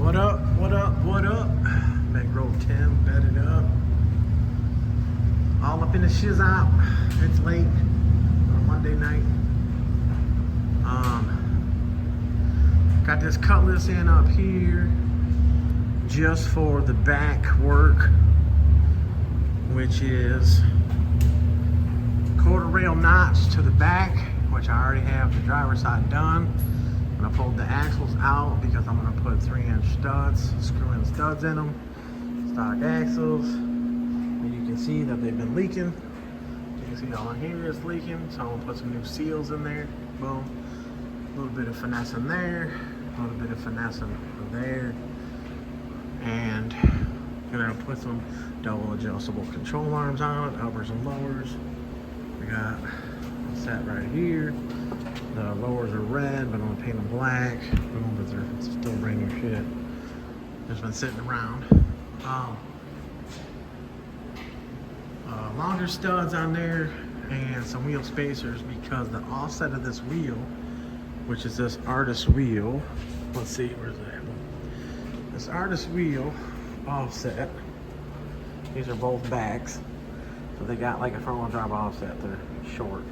What up, what up, what up? Bankroll Tim, bedded up. All up in the shiz out. It's late on Monday night. Got this cutlass in up here just for the back work, which is quarter rail notch to the back, which I already have the driver's side done. I'm gonna pull the axles out because I'm gonna put 3-inch studs, screw in studs in them, stock axles. And you can see that they've been leaking. You can see all in here is leaking, so I'm gonna put some new seals in there. Boom. A little bit of finesse in there, a little bit of finesse in there, and gonna put some double adjustable control arms on it, uppers and lowers. We got a set right here. The lowers are red, but I'm gonna paint them black. Boom, but they're still brand new shit. Just been sitting around. Longer studs on there and some wheel spacers because the offset of this wheel, which is this artist wheel. Let's see, where's that? This artist wheel offset. These are both backs. So they got like a front wheel drive offset. They're short.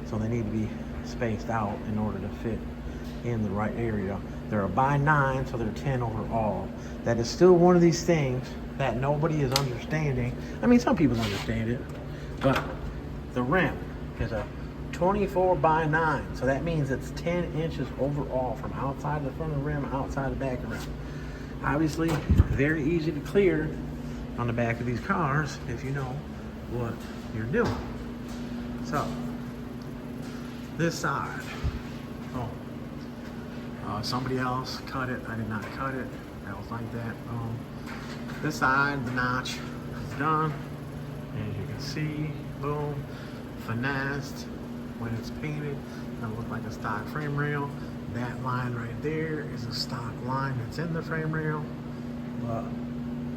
So they need to be spaced out in order to fit in the right area. They're a by 9, so they're 10 overall. That is still one of these things that nobody is understanding. I mean, some people understand it, but the rim is a 24 by 9, so that means it's 10 inches overall from outside the front of the rim, outside the back of the rim. Obviously, very easy to clear on the back of these cars if you know what you're doing. So, this side, somebody else cut it. I did not cut it. That was like that. This side, the notch is done. As you can see, boom, finessed. When it's painted, it'll look like a stock frame rail. That line right there is a stock line that's in the frame rail. But,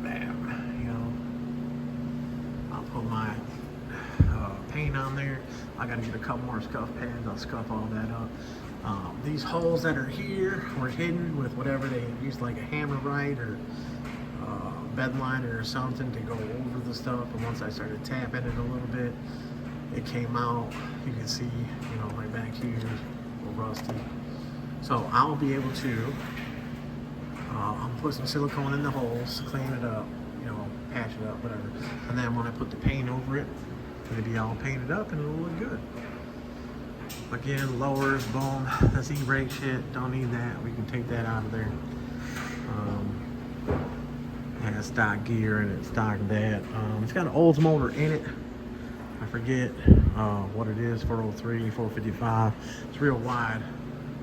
bam, you know, I'll put my paint on there. I gotta get a couple more scuff pads. I'll scuff all that up. These holes that are here were hidden with whatever they used, like a hammer right or bed liner or something to go over the stuff. And once I started tapping it a little bit, it came out. You can see, you know, right back here, a little rusty. So I'll be able to I'll put some silicone in the holes, clean it up, you know, patch it up, whatever. And then when I put the paint over it, it'll be all painted up and it'll look good. Again, lowers, boom. That's e-brake shit. Don't need that. We can take that out of there. It has stock gear and it, stock that. It's got an Olds motor in it. I forget what it is, 403, 455. It's real wide,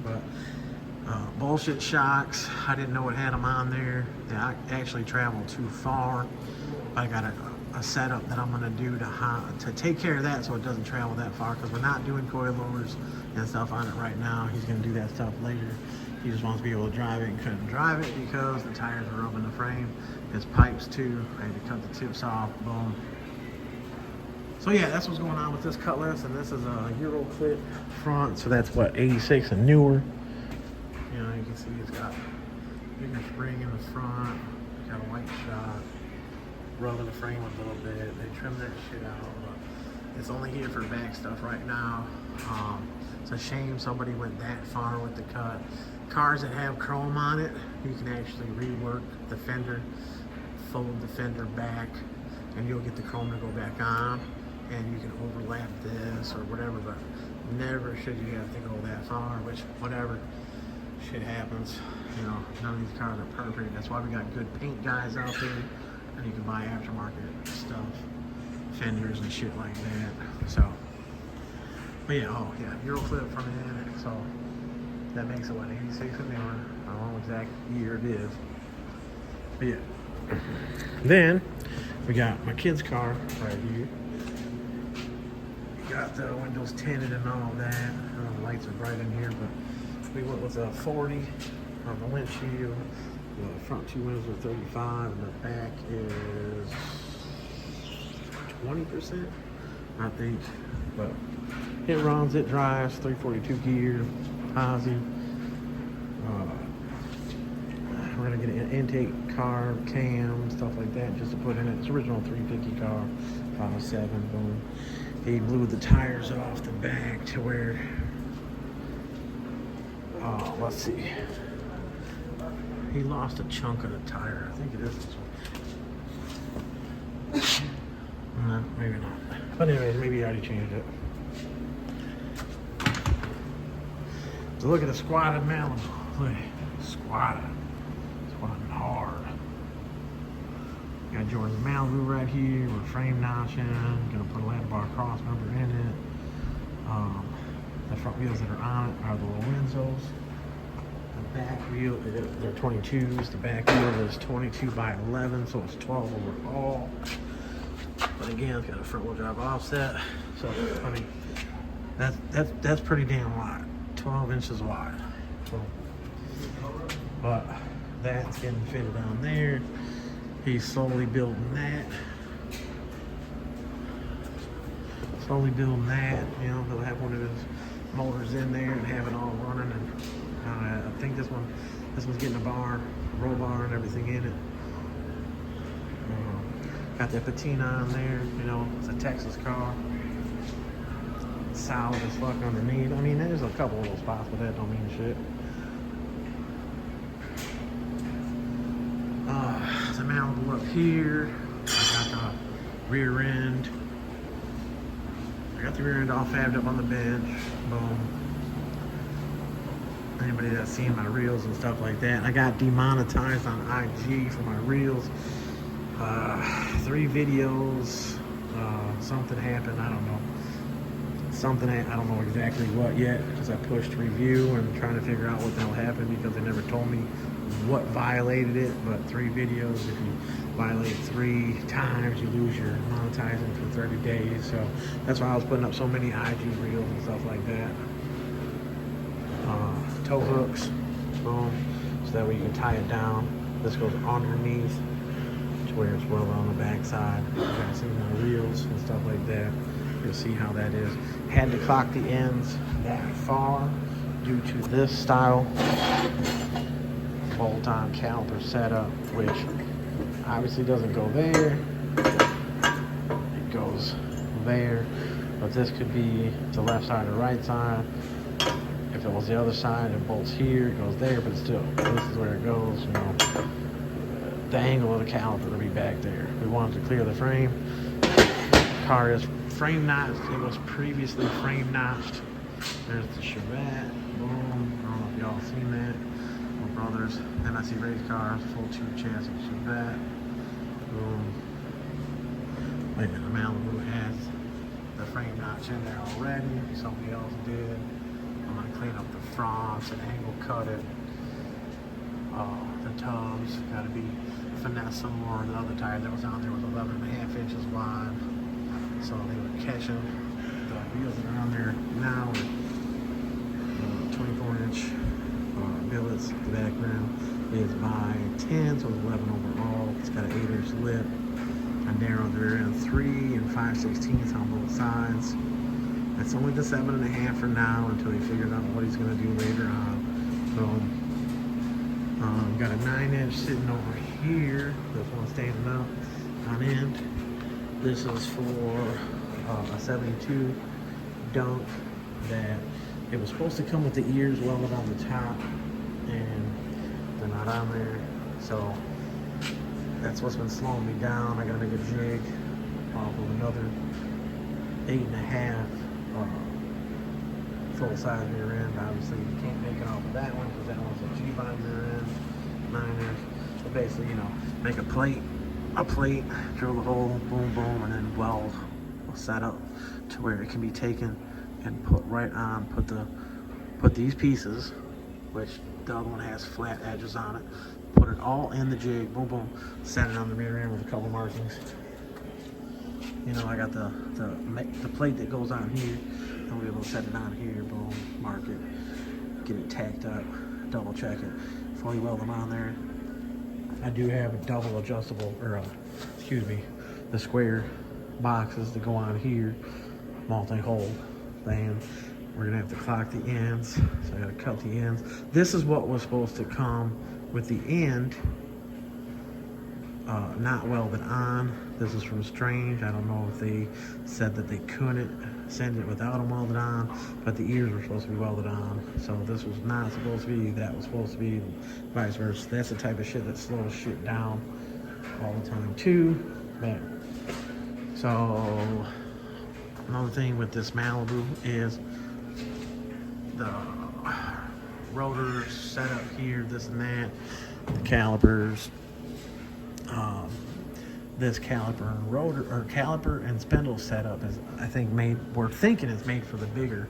but bullshit shocks. I didn't know it had them on there. I actually traveled too far. I got a setup that I'm gonna do to take care of that so it doesn't travel that far, because we're not doing coilovers and stuff on it right now. He's gonna do that stuff later. He just wants to be able to drive it and couldn't drive it because the tires were rubbing the frame. His pipes too, I had to cut the tips off, boom. So yeah, that's what's going on with this cutlass, and this is a Euro clip front, so that's what, 86 and newer. You know, you can see it's got bigger spring in the front, got a white shot, rubbing the frame a little bit. They trimmed that shit out, but it's only here for back stuff right now. It's a shame somebody went that far with the cut. Cars that have chrome on it, you can actually rework the fender, fold the fender back, and you'll get the chrome to go back on, and you can overlap this or whatever, but never should you have to go that far, which, whatever, shit happens. You know, none of these cars are perfect. That's why we got good paint guys out there, and you can buy aftermarket stuff, fenders and shit like that. So, but yeah, oh yeah, Euro clip front end, so that makes it what, 86 and newer. I don't know exact year it is. But yeah. Then we got my kid's car right here. Got the windows tinted and all that. The lights are bright in here, but we went with a 40 on the windshield. The front two windows are 35, and the back is 20%, I think. But it runs, it drives, 342 gear, posi. We're gonna get an intake carb, cam, stuff like that, just to put in it. It's original 350 car, 5.7, boom. He blew the tires off the back to where, let's see. He lost a chunk of the tire. I think it is this one. No, maybe not. But anyways, maybe he already changed it. So look at the squatted Malibu. Look, squatted. Squatting hard. Got Jordan's Malibu right here with frame notching. Gonna put a lap bar cross member in it. The front wheels that are on it are the Lorenzos. The back wheel, they're 22s. The back wheel is 22 by 11, so it's 12 overall. But again, it's got a front wheel drive offset. So I mean, that's pretty damn wide. 12 inches wide. So, but that's getting fitted on there. He's slowly building that. Slowly building that. You know, he'll have one of his motors in there and have it all running. And I think this one's getting a bar, a roll bar, and everything in it. Got that patina on there. You know, it's a Texas car. Solid as fuck underneath. I mean, there's a couple of little spots, but that don't mean shit. The Malibu up here. I got the rear end. I got the rear end all fabbed up on the bench. Boom. Anybody that's seen my reels and stuff like that. I got demonetized on IG for my reels. 3 videos. Something happened. I don't know. I don't know exactly what yet, because I pushed review and trying to figure out what the hell happened, because they never told me what violated it. But 3 videos, if you violate 3 times, you lose your monetizing for 30 days. So that's why I was putting up so many IG reels and stuff like that. Tow hooks, boom, so that way you can tie it down. This goes underneath to where it's well on the back side. You guys see my reels and stuff like that. You'll see how that is. Had to clock the ends that far due to this style bolt-on caliper setup, which obviously doesn't go there. It goes there, but this could be the left side or right side. If it was the other side, it bolts here, it goes there, but still, this is where it goes. You know, the angle of the caliper will be back there. We wanted to clear the frame. Car is frame notched. It was previously frame notched. There's the Chevette. Boom. I don't know if y'all seen that. My brother's MSC race cars, full tube chassis Chevette. Boom. Wait a minute, the Malibu has the frame notch in there already. Somebody else did. I'm gonna clean up the fronts and angle cut it. The tubs gotta be finessed some more. The other tire that was on there was 11.5 inches wide. So they were catching the wheels that are on there now with 24-inch billets. The back rim is by 10, so it's 11 overall. It's got an 8-inch lip. I narrowed the rear end 3 and 5/16 on both sides. It's only the 7.5 for now until he figures out what he's going to do later on. So, got a 9-inch sitting over here. This one's standing up on end. This is for a 72 dunk that it was supposed to come with the ears welded on the top, and they're not on there. So that's what's been slowing me down. I gotta make a jig off of another 8.5 full size rear end. Obviously you can't make it off of that one because that one's a G-bond rear end, 9-inch. So basically, you know, make a plate, drill the hole, boom, boom, and then weld a setup to where it can be taken and put right on, put these pieces, which the other one has flat edges on it, put it all in the jig, boom, boom, set it on the rear end with a couple markings. You know, I got the plate that goes on here, I'll be able to set it on here, boom, mark it, get it tacked up, double check it, fully weld them on there. I do have a double adjustable, or the square boxes that go on here, multi-hole thing. We're gonna have to clock the ends, so I gotta cut the ends. This is what was supposed to come with the end not welded on. This is from Strange. I don't know if they said that they couldn't send it without them welded on, but the ears were supposed to be welded on. So this was not supposed to be, that was supposed to be, vice versa. That's the type of shit that slows shit down all the time too. But so another thing with this Malibu is the rotor setup here, this and that, the calipers. This caliper and rotor, or caliper and spindle setup is, I think, made, we're thinking it's made for the bigger.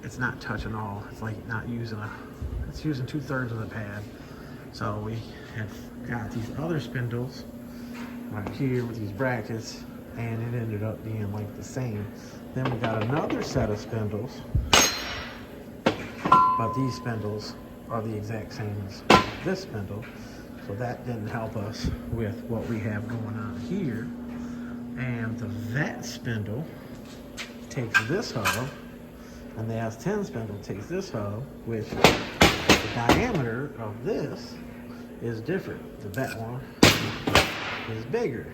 It's not touching all. It's like not using it's using 2/3 of the pad. So we have got these other spindles right here with these brackets, and it ended up being like the same. Then we got another set of spindles, but these spindles are the exact same as this spindle. So that didn't help us with what we have going on here. And the vet spindle takes this hub, and the S10 spindle takes this hub, which the diameter of this is different. The vet one is bigger,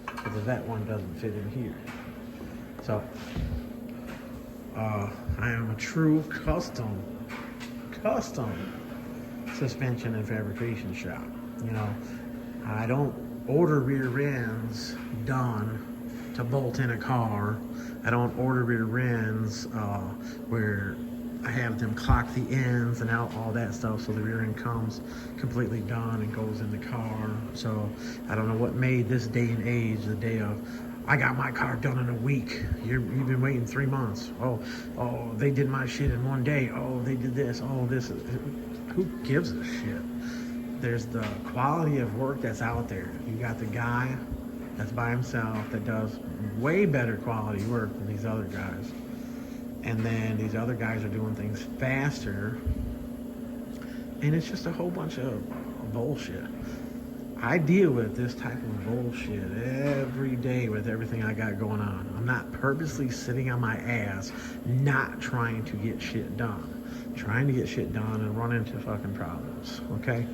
but the vet one doesn't fit in here. So I am a true custom suspension and fabrication shop. You know, I don't order rear ends done to bolt in a car. I don't order rear ends where I have them clock the ends and out, all that stuff, so the rear end comes completely done and goes in the car. So I don't know what made this day and age the day of, I got my car done in a week. You've been waiting 3 months. Oh, they did my shit in 1 day. Oh, they did this. Oh, this is, who gives a shit? There's the quality of work that's out there. You got the guy that's by himself that does way better quality work than these other guys. And then these other guys are doing things faster. And it's just a whole bunch of bullshit. I deal with this type of bullshit every day with everything I got going on. I'm not purposely sitting on my ass, not trying to get shit done. Trying to get shit done and run into fucking problems, okay?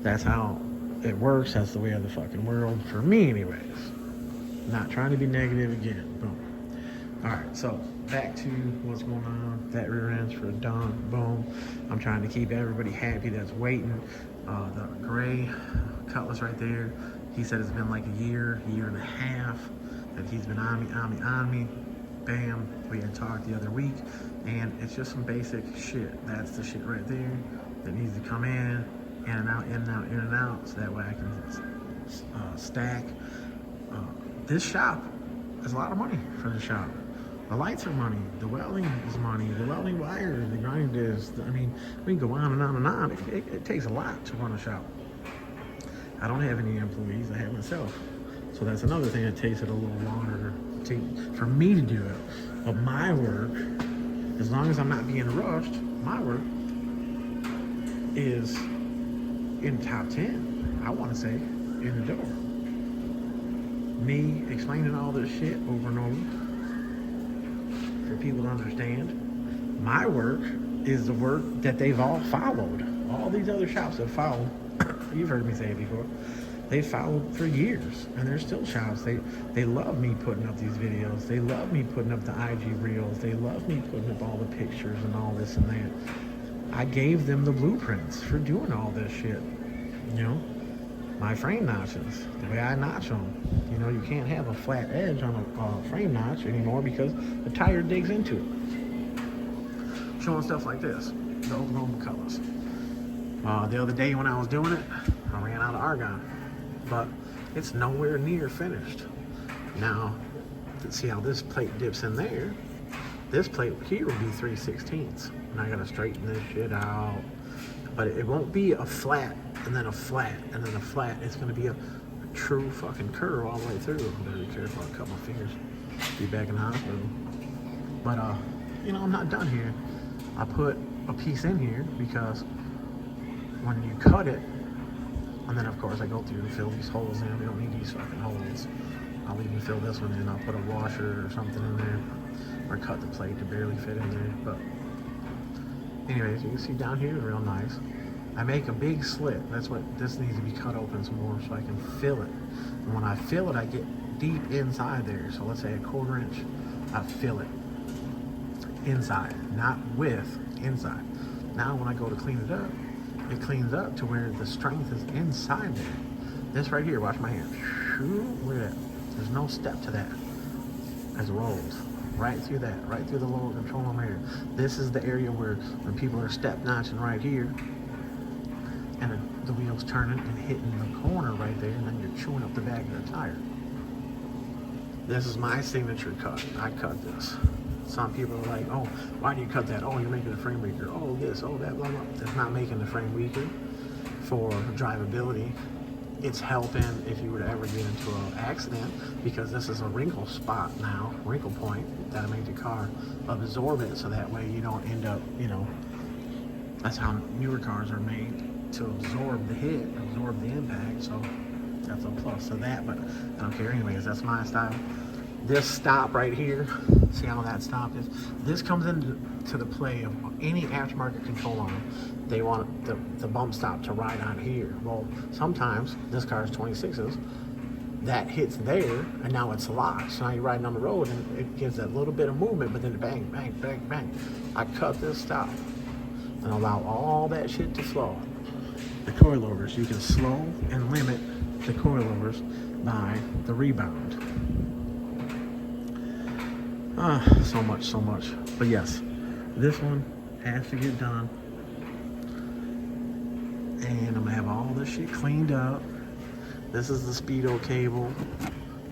That's how it works. That's the way of the fucking world, for me anyways. Not trying to be negative again, boom. All right, so back to what's going on. That rear end's for done, boom. I'm trying to keep everybody happy that's waiting. The gray Cutlass right there, he said it's been like a year and a half that he's been on me. Bam, we had talked the other week, and it's just some basic shit. That's the shit right there that needs to come in and out, in and out, in and out, so that way I can stack. This shop is a lot of money for the shop. The lights are money, the welding is money, the welding wire, the grind is, I mean, we can go on and on and on. It takes a lot to run a shop. I don't have any employees, I have myself. So that's another thing that takes it a little longer for me to do it. But my work, as long as I'm not being rushed, my work is in the top 10, I want to say, in the door. Me explaining all this shit over and over for people to understand. My work is the work that they've all followed. All these other shops have followed. You've heard me say it before. They followed for years, and they're still shops. They love me putting up these videos. They love me putting up the IG reels. They love me putting up all the pictures and all this and that. I gave them the blueprints for doing all this shit. You know, my frame notches, the way I notch them. You know, you can't have a flat edge on a frame notch anymore because the tire digs into it. Showing stuff like this, the Oklahoma colors. The other day when I was doing it, I ran out of argon, but it's nowhere near finished. Now, let's see how this plate dips in there. This plate here will be 3/16, and I gotta straighten this shit out. But it won't be a flat, and then a flat, and then a flat. It's gonna be a true fucking curve all the way through. I'm better be careful, I'll cut my fingers. Be back in the hospital. But, you know, I'm not done here. I put a piece in here because when you cut it, and then of course I go through and fill these holes in. We don't need these fucking holes. I'll even fill this one in. I'll put a washer or something in there, or cut the plate to barely fit in there. But anyways, you can see down here, real nice. I make a big slit. That's what this needs to be cut open some more so I can fill it. And when I fill it, I get deep inside there. So let's say a 1/4 inch, I fill it inside, not width, inside. Now when I go to clean it up, it cleans up to where the strength is inside there. This right here, watch my hand. Look at that. There's no step to that. As rolls right through that, right through the lower control arm area. This is the area where when people are step notching right here, and the wheel's turning and hitting the corner right there, and then you're chewing up the back of the tire. This is my signature cut. I cut this. Some people are like, oh, why do you cut that? Oh, you're making the frame weaker. Oh, this, oh, that, blah, blah. It's not making the frame weaker for drivability. It's helping if you were to ever get into an accident, because this is a wrinkle spot now, wrinkle point, that'll make the car absorb it, so that way you don't end up, you know, that's how newer cars are made, to absorb the hit, absorb the impact. So that's a plus to that, but I don't care anyways. That's my style. This stop right here, see how that stop is? This comes into the play of any aftermarket control arm. They want the bump stop to ride on here. Well, sometimes this car's 26s, that hits there, and now it's locked. So now you're riding on the road, and it gives that little bit of movement, but then bang, bang, bang, bang. I cut this stop and allow all that shit to flow. The coilovers, you can slow and limit the coilovers by the rebound. So much. But yes, this one has to get done. And I'm gonna have all this shit cleaned up. This is the speedo cable.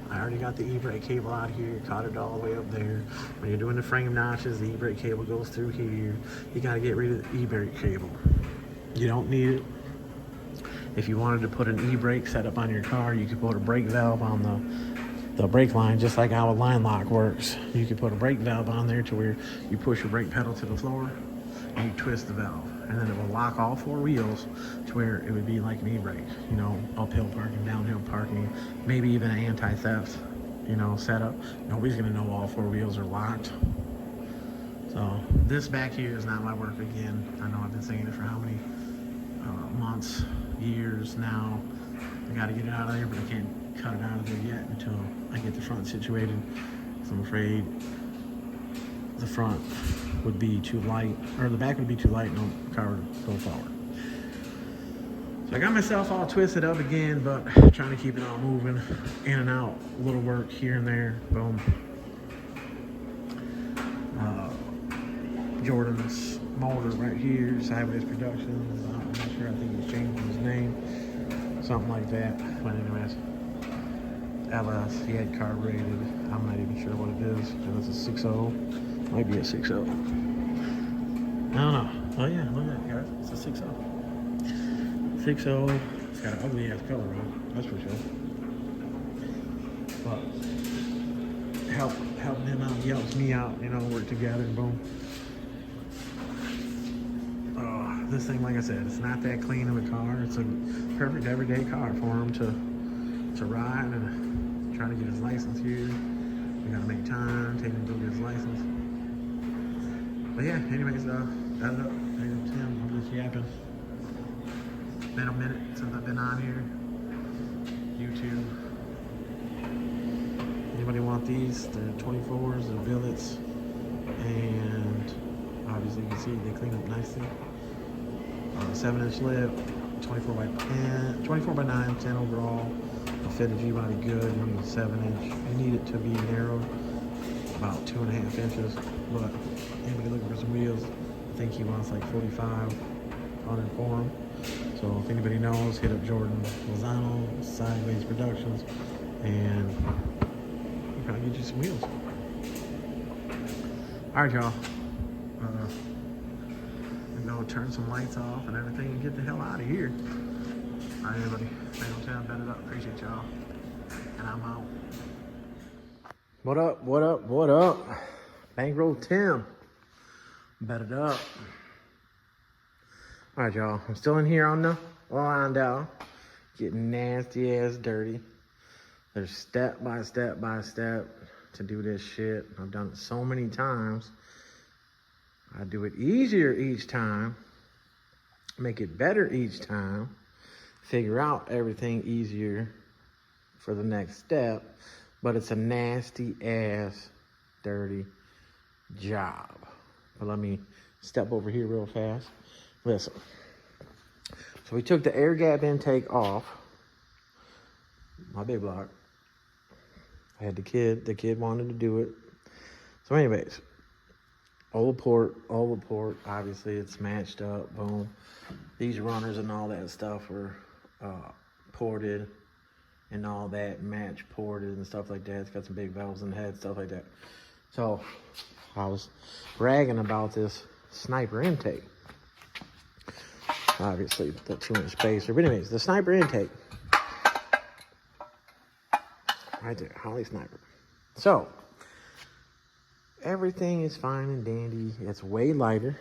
I already got the e-brake cable out here, caught it all the way up there. When you're doing the frame notches, the e-brake cable goes through here. You gotta get rid of the e-brake cable. You don't need it. If you wanted to put an e-brake setup on your car, you could put a brake valve on the brake line, just like how a line lock works. You could put a brake valve on there to where you push your brake pedal to the floor and you twist the valve, and then it will lock all 4 wheels to where it would be like an e-brake, you know, uphill parking, downhill parking, maybe even an anti-theft, you know, setup. Nobody's gonna know all 4 wheels are locked. So this back here is not my work again. I know I've been saying it for how many months, years now. I gotta get it out of there, but I can't cut it out of there yet until I get the front situated. So I'm afraid the front would be too light, or the back would be too light, and the car would go forward. So I got myself all twisted up again, but trying to keep it all moving, in and out, a little work here and there, boom. Jordan's motor right here, Sideways Productions. I'm not sure, I think he's changing his name, something like that. But anyways, LS, he had carbureted. I'm not even sure what it is. It's a 6.0, might be a 6.0. I don't know. Oh yeah, look at that, guys. It's a 6.0. 6.0. It's got an ugly ass color on it, that's for sure. But helping him out, he helps me out, you know, work together, and boom. This thing, like I said, it's not that clean of a car. It's a perfect everyday car for him to ride and try to get his license here. We gotta make time, take him to go get his license. But yeah, anyways, that's it. Tim, I'm just yapping. Been a minute since I've been on here. YouTube. Anybody want these? They're 24s, they're billets, and obviously you can see they clean up nicely. 7-inch lip, 24 by 9, 10 overall. The fit of G-body good. You need a 7-inch. You need it to be narrow, about 2.5 inches. But anybody looking for some wheels, I think he wants like 45 on it for him. So if anybody knows, hit up Jordan Lozano, Sideways Productions, and he'll probably get you some wheels. All right, y'all. Go turn some lights off and everything and get the hell out of here. All right, everybody. Bankroll Tim, bet it up. Appreciate y'all. And I'm out. What up? What up? What up? Bankroll Tim. Bet it up. All right, y'all. I'm still in here on the line down. Getting nasty ass dirty. There's step by step by step to do this shit. I've done it so many times. I do it easier each time, make it better each time, figure out everything easier for the next step, but it's a nasty ass dirty job. But let me step over here real fast. Listen, so we took the air gap intake off my big block. I had the kid wanted to do it. So anyways, oval port, obviously it's matched up, boom. These runners and all that stuff were ported and all that, match ported and stuff like that. It's got some big valves in the head, stuff like that. So I was bragging about this sniper intake. Obviously the 2-inch spacer, but anyways, the sniper intake. Right there, Holly Sniper. So everything is fine and dandy. It's way lighter.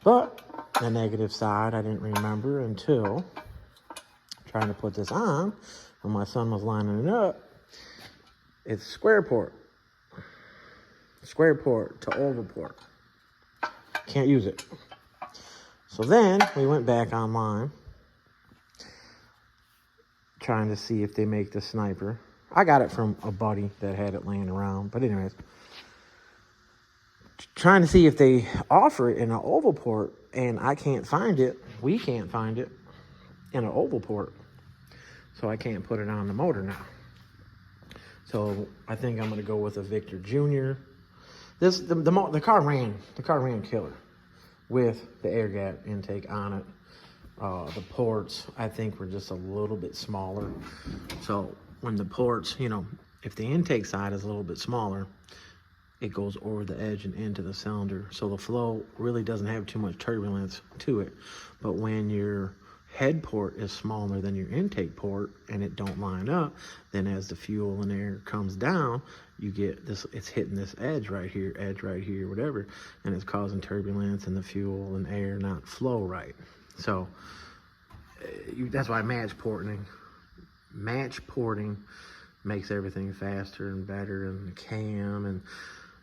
But the negative side I didn't remember until trying to put this on when my son was lining it up. It's square port to oval port. Can't use it. So then we went back online trying to see if they make the sniper. I got it from a buddy that had it laying around. But anyways, trying to see if they offer it in an oval port, and I can't find it. We can't find it in an oval port. So I can't put it on the motor now. So I think I'm gonna go with a Victor Jr. The car ran killer with the air gap intake on it. The ports, I think, were just a little bit smaller. So when the ports, you know, if the intake side is a little bit smaller, it goes over the edge and into the cylinder. So the flow really doesn't have too much turbulence to it. But when your head port is smaller than your intake port and it don't line up, then as the fuel and air comes down, you get this, it's hitting this edge right here, whatever, and it's causing turbulence and the fuel and air not flow right. So that's why match porting makes everything faster and better, and the cam, and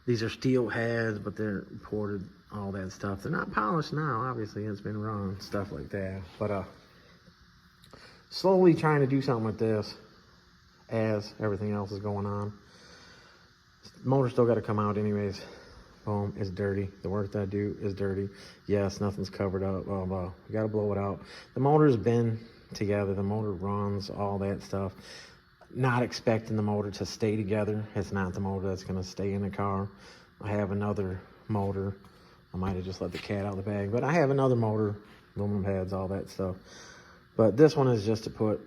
these are steel heads, but they're ported, all that stuff. They're not polished now, obviously, it's been run, stuff like that. But slowly trying to do something with this as everything else is going on. The motor's still got to come out anyways. Boom, it's dirty. The work that I do is dirty. Yes, nothing's covered up, blah, blah. You got to blow it out. The motor's been together. The motor runs, all that stuff. Not expecting the motor to stay together. It's not the motor that's going to stay in the car. I have another motor. I might have just let the cat out of the bag, but I have another motor, aluminum heads, all that stuff. But this one is just to put,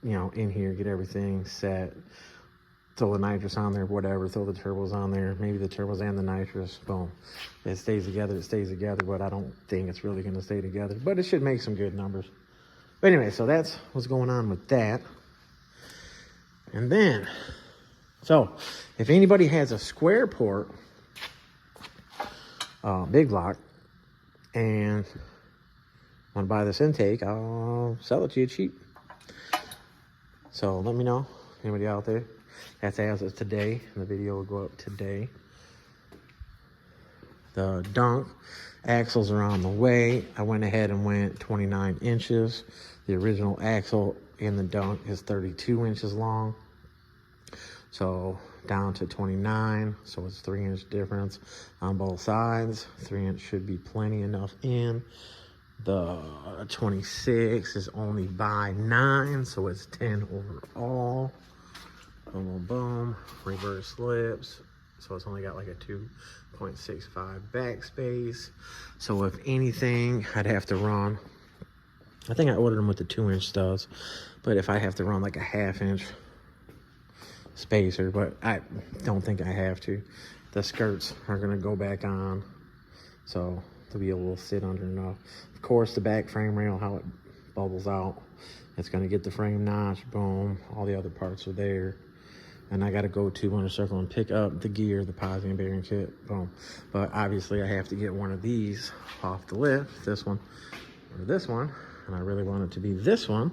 you know, in here, get everything set. Throw the nitrous on there, whatever, throw the turbos on there, maybe the turbos and the nitrous, boom. It stays together, but I don't think it's really gonna stay together, but it should make some good numbers. But anyway, so that's what's going on with that. And then, so if anybody has a square port, big block, and want to buy this intake, I'll sell it to you cheap. So let me know, anybody out there. That's as of today, and the video will go up today. The dunk axles are on the way. I went ahead and went 29 inches. The original axle in the dunk is 32 inches long. So down to 29, so it's 3-inch difference on both sides. 3-inch should be plenty enough in. The 26 is only by 9, so it's 10 overall. Boom, boom, boom. Reverse slips. So it's only got like a 2.65 backspace. So if anything, I'd have to run. I think I ordered them with the 2-inch studs, but if I have to run like a 1/2-inch spacer, but I don't think I have to. The skirts are gonna go back on, so the wheel will sit under enough. Of course, the back frame rail, how it bubbles out, it's gonna get the frame notch, boom, all the other parts are there. And I gotta go to Winter Circle and pick up the gear, the posi and bearing kit, boom. But obviously I have to get one of these off the lift, this one or this one, and I really want it to be this one,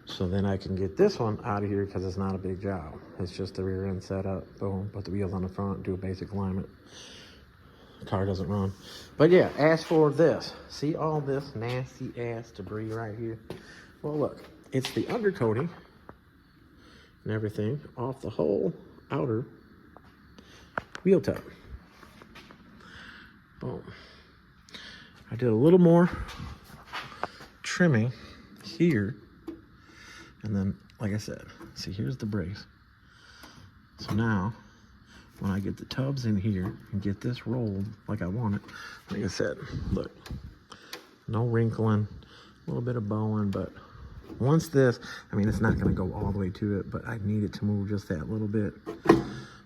so then I can get this one out of here because it's not a big job. It's just the rear end setup, boom, put the wheels on the front, do a basic alignment. the car doesn't run. But yeah, as for this, see all this nasty ass debris right here? Well, look, it's the undercoating and everything off the whole outer wheel tub. Boom. I did a little more trimming here, and then, like I said, see, here's the brace. So now, when I get the tubs in here and get this rolled like I want it, like I said, look, no wrinkling, a little bit of bowing, but once this, I mean, it's not gonna go all the way to it, but I need it to move just that little bit.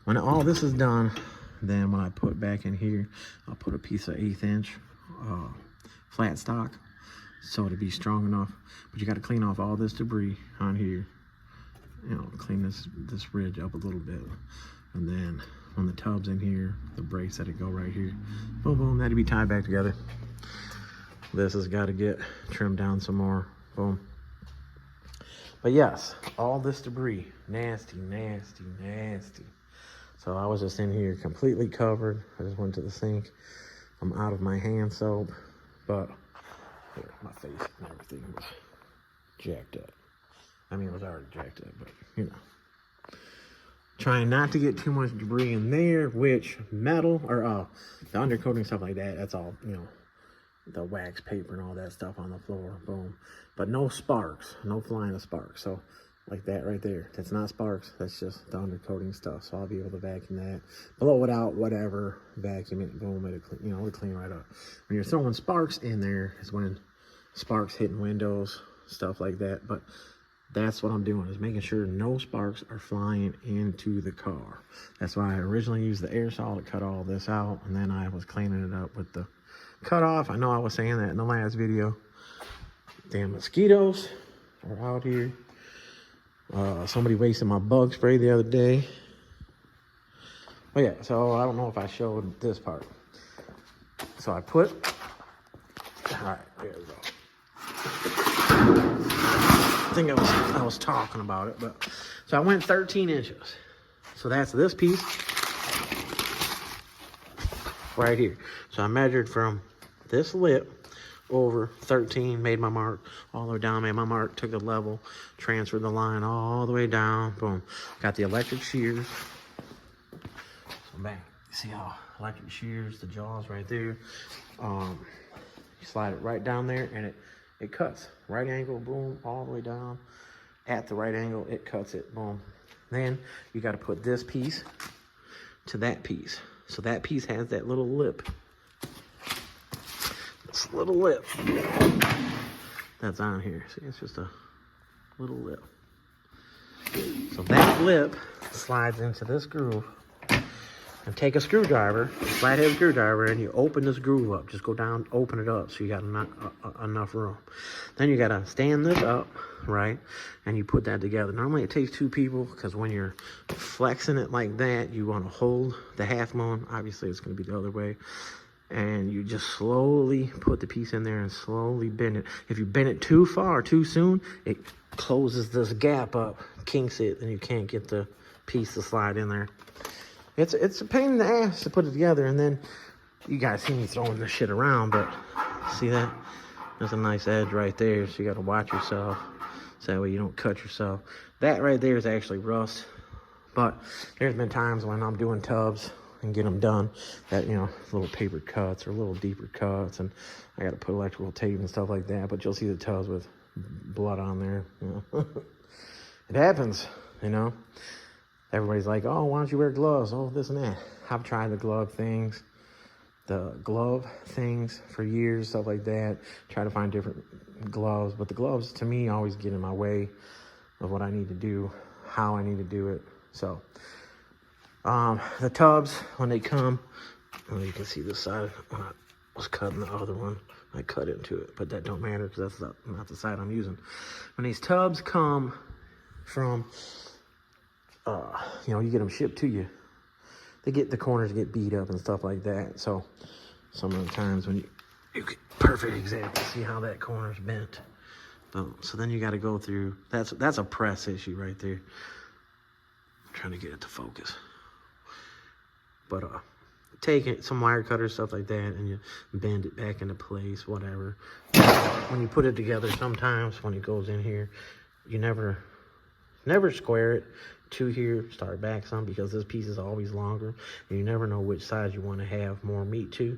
When all this is done, then when I put back in here, I'll put a piece of 1/8 inch flat stock, so to be strong enough. But you got to clean off all this debris on here, you know, clean this ridge up a little bit, and then when the tub's in here, the brace that it go right here, boom boom, that'll be tied back together. This has got to get trimmed down some more, boom. But yes, all this debris, nasty, nasty, nasty. So I was just in here completely covered. I just went to the sink. I'm out of my hand soap, but here, my face and everything was jacked up. I mean, it was already jacked up, but you know. Trying not to get too much debris in there, which metal or the undercoating, stuff like that, that's all, you know, the wax paper and all that stuff on the floor, boom. But no sparks, no flying of sparks. So like that right there, that's not sparks, that's just the undercoating stuff. So I'll be able to vacuum that, blow it out, whatever, vacuum it, boom, it'll clean, you know, it'll clean right up. When you're throwing sparks in there is when sparks hitting windows, stuff like that. But that's what I'm doing, is making sure no sparks are flying into the car. That's why I originally used the aerosol to cut all this out, and then I was cleaning it up with the cutoff. I know I was saying that in the last video. Damn mosquitoes are out here. Somebody wasted my bug spray the other day. Oh yeah, so I don't know if I showed this part. So I put, all right, there we go. I think I was talking about it, but so I went 13 inches. So that's this piece right here. So I measured from this lip over 13, made my mark all the way down, made my mark, took the level, transferred the line all the way down, boom. Got the electric shears. So bang, you see how electric shears, the jaws right there. You slide it right down there and it cuts. Right angle, boom, all the way down. At the right angle, it cuts it, boom. Then you gotta put this piece to that piece. So that piece has that little lip. This little lip that's on here. See, it's just a little lip. So that lip slides into this groove. And take a screwdriver, a flathead screwdriver, and you open this groove up. Just go down, open it up so you got enough room. Then you gotta stand this up, right? And you put that together. Normally it takes 2 people, because when you're flexing it like that, you wanna hold the half moon. Obviously it's gonna be the other way. And you just slowly put the piece in there and slowly bend it. If you bend it too far, too soon, it closes this gap up, kinks it, and you can't get the piece to slide in there. It's a pain in the ass to put it together, and then you guys see me throwing this shit around, but see that? There's a nice edge right there, so you gotta watch yourself, so that way you don't cut yourself. That right there is actually rust, but there's been times when I'm doing tubs and get them done that, you know, little paper cuts or little deeper cuts, and I gotta put electrical tape and stuff like that, but you'll see the tubs with blood on there, you know. It happens, you know. Everybody's like, oh, why don't you wear gloves? Oh, this and that. I've tried the glove things for years, stuff like that. Try to find different gloves, but the gloves, to me, always get in my way of what I need to do, how I need to do it. So, the tubs, when they come, well, you can see this side. I was cutting the other one. I cut into it, but that don't matter because that's not the side I'm using. When these tubs come from... you know, you get them shipped to you. The corners get beat up and stuff like that. So some of the times when you get perfect example, see how that corner's bent. So then you got to go through. That's a press issue right there. I'm trying to get it to focus. But take it, some wire cutter, stuff like that, and you bend it back into place, whatever. When you put it together, sometimes when it goes in here, you never square it to here, start back some, because this piece is always longer, and you never know which side you want to have more meat to.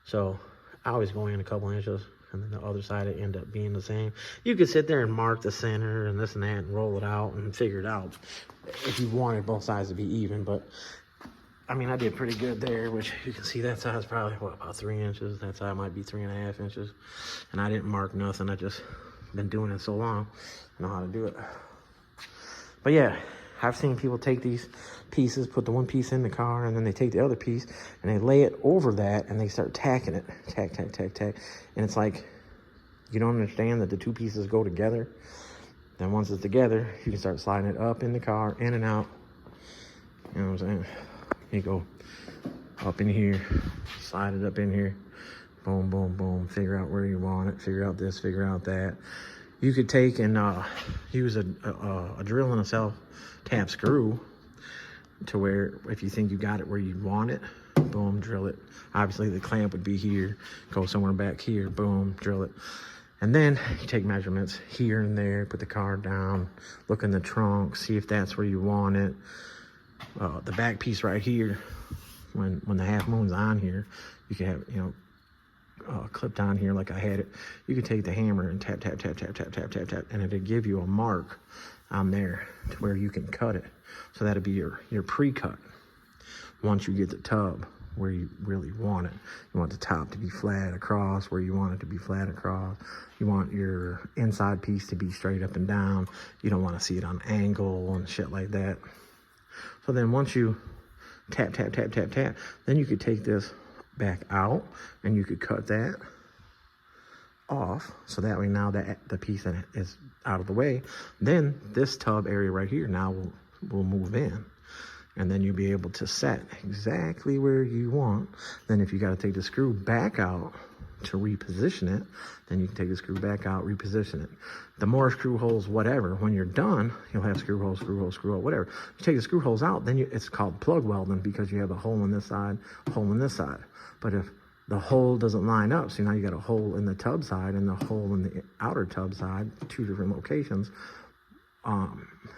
So I always go in a couple inches, and then the other side it end up being the same. You could sit there and mark the center and this and that and roll it out and figure it out if you wanted both sides to be even. But I mean, I did pretty good there, which you can see that side's probably, what, about 3 inches. That side might be 3.5 inches. And I didn't mark nothing. I just been doing it so long, I know how to do it. But yeah, I've seen people take these pieces, put the one piece in the car, and then they take the other piece, and they lay it over that, and they start tacking it. Tack, tack, tack, tack. And it's like, you don't understand that the two pieces go together. Then once it's together, you can start sliding it up in the car, in and out. You know what I'm saying? You go up in here, slide it up in here, boom, boom, boom, figure out where you want it, figure out this, figure out that. You could take and use a drill and a self-tap screw to where if you think you got it where you want it, boom, drill it. Obviously the clamp would be here, go somewhere back here, boom, drill it. And then you take measurements here and there, put the car down, look in the trunk, see if that's where you want it. The back piece right here, when the half moon's on here, you can have, you know, clipped on here like I had it. You could take the hammer and tap, tap, tap, tap, tap, tap, tap, tap, and it'll give you a mark on there to where you can cut it. So that'll be your pre-cut. Once you get the tub where you really want it, you want the top to be flat across where you want it to be flat across. You want your inside piece to be straight up and down. You don't want to see it on angle and shit like that. So then once you tap, tap, tap, tap, tap, then you could take this back out and you could cut that off. So that way now that the piece that is out of the way, then this tub area right here now will move in. And then you'll be able to set exactly where you want. Then if you got to take the screw back out to reposition it, then you can take the screw back out, reposition it. The more screw holes, whatever, when you're done, you'll have screw holes, screw holes, screw hole, whatever. You take the screw holes out, then it's called plug welding because you have a hole in this side, hole in this side. But if the hole doesn't line up, so now you got a hole in the tub side and the hole in the outer tub side, two different locations,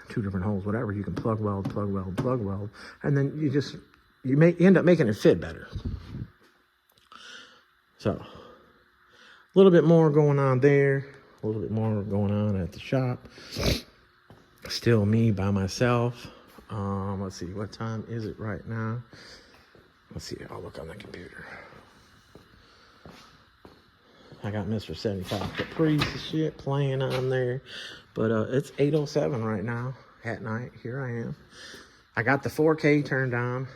two different holes, whatever, you can plug weld, plug weld, plug weld, and then you end up making it fit better. So a little bit more going on there, a little bit more going on at the shop. Still me by myself. Let's see, what time is it right now? Let's see, I'll look on the computer. I got Mr. 75 Caprice and shit playing on there. But it's 8:07 right now at night. Here I am. I got the 4K turned on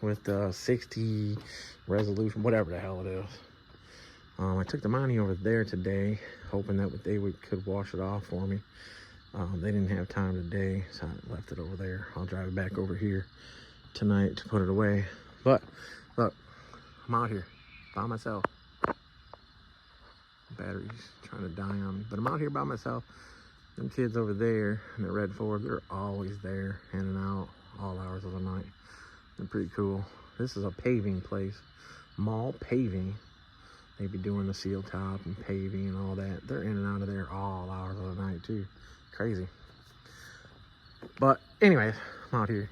with the 60 resolution, whatever the hell it is. I took the money over there today, hoping that they could wash it off for me. They didn't have time today, so I left it over there. I'll drive it back over here tonight to put it away. But look, I'm out here by myself. Battery's trying to die on me, but I'm out here by myself. Them kids over there in the red Ford, they're always there, in and out, all hours of the night. They're pretty cool. This is a paving place, mall paving. They be doing the seal top and paving and all that. They're in and out of there all hours of the night too. Crazy. But anyways, I'm out here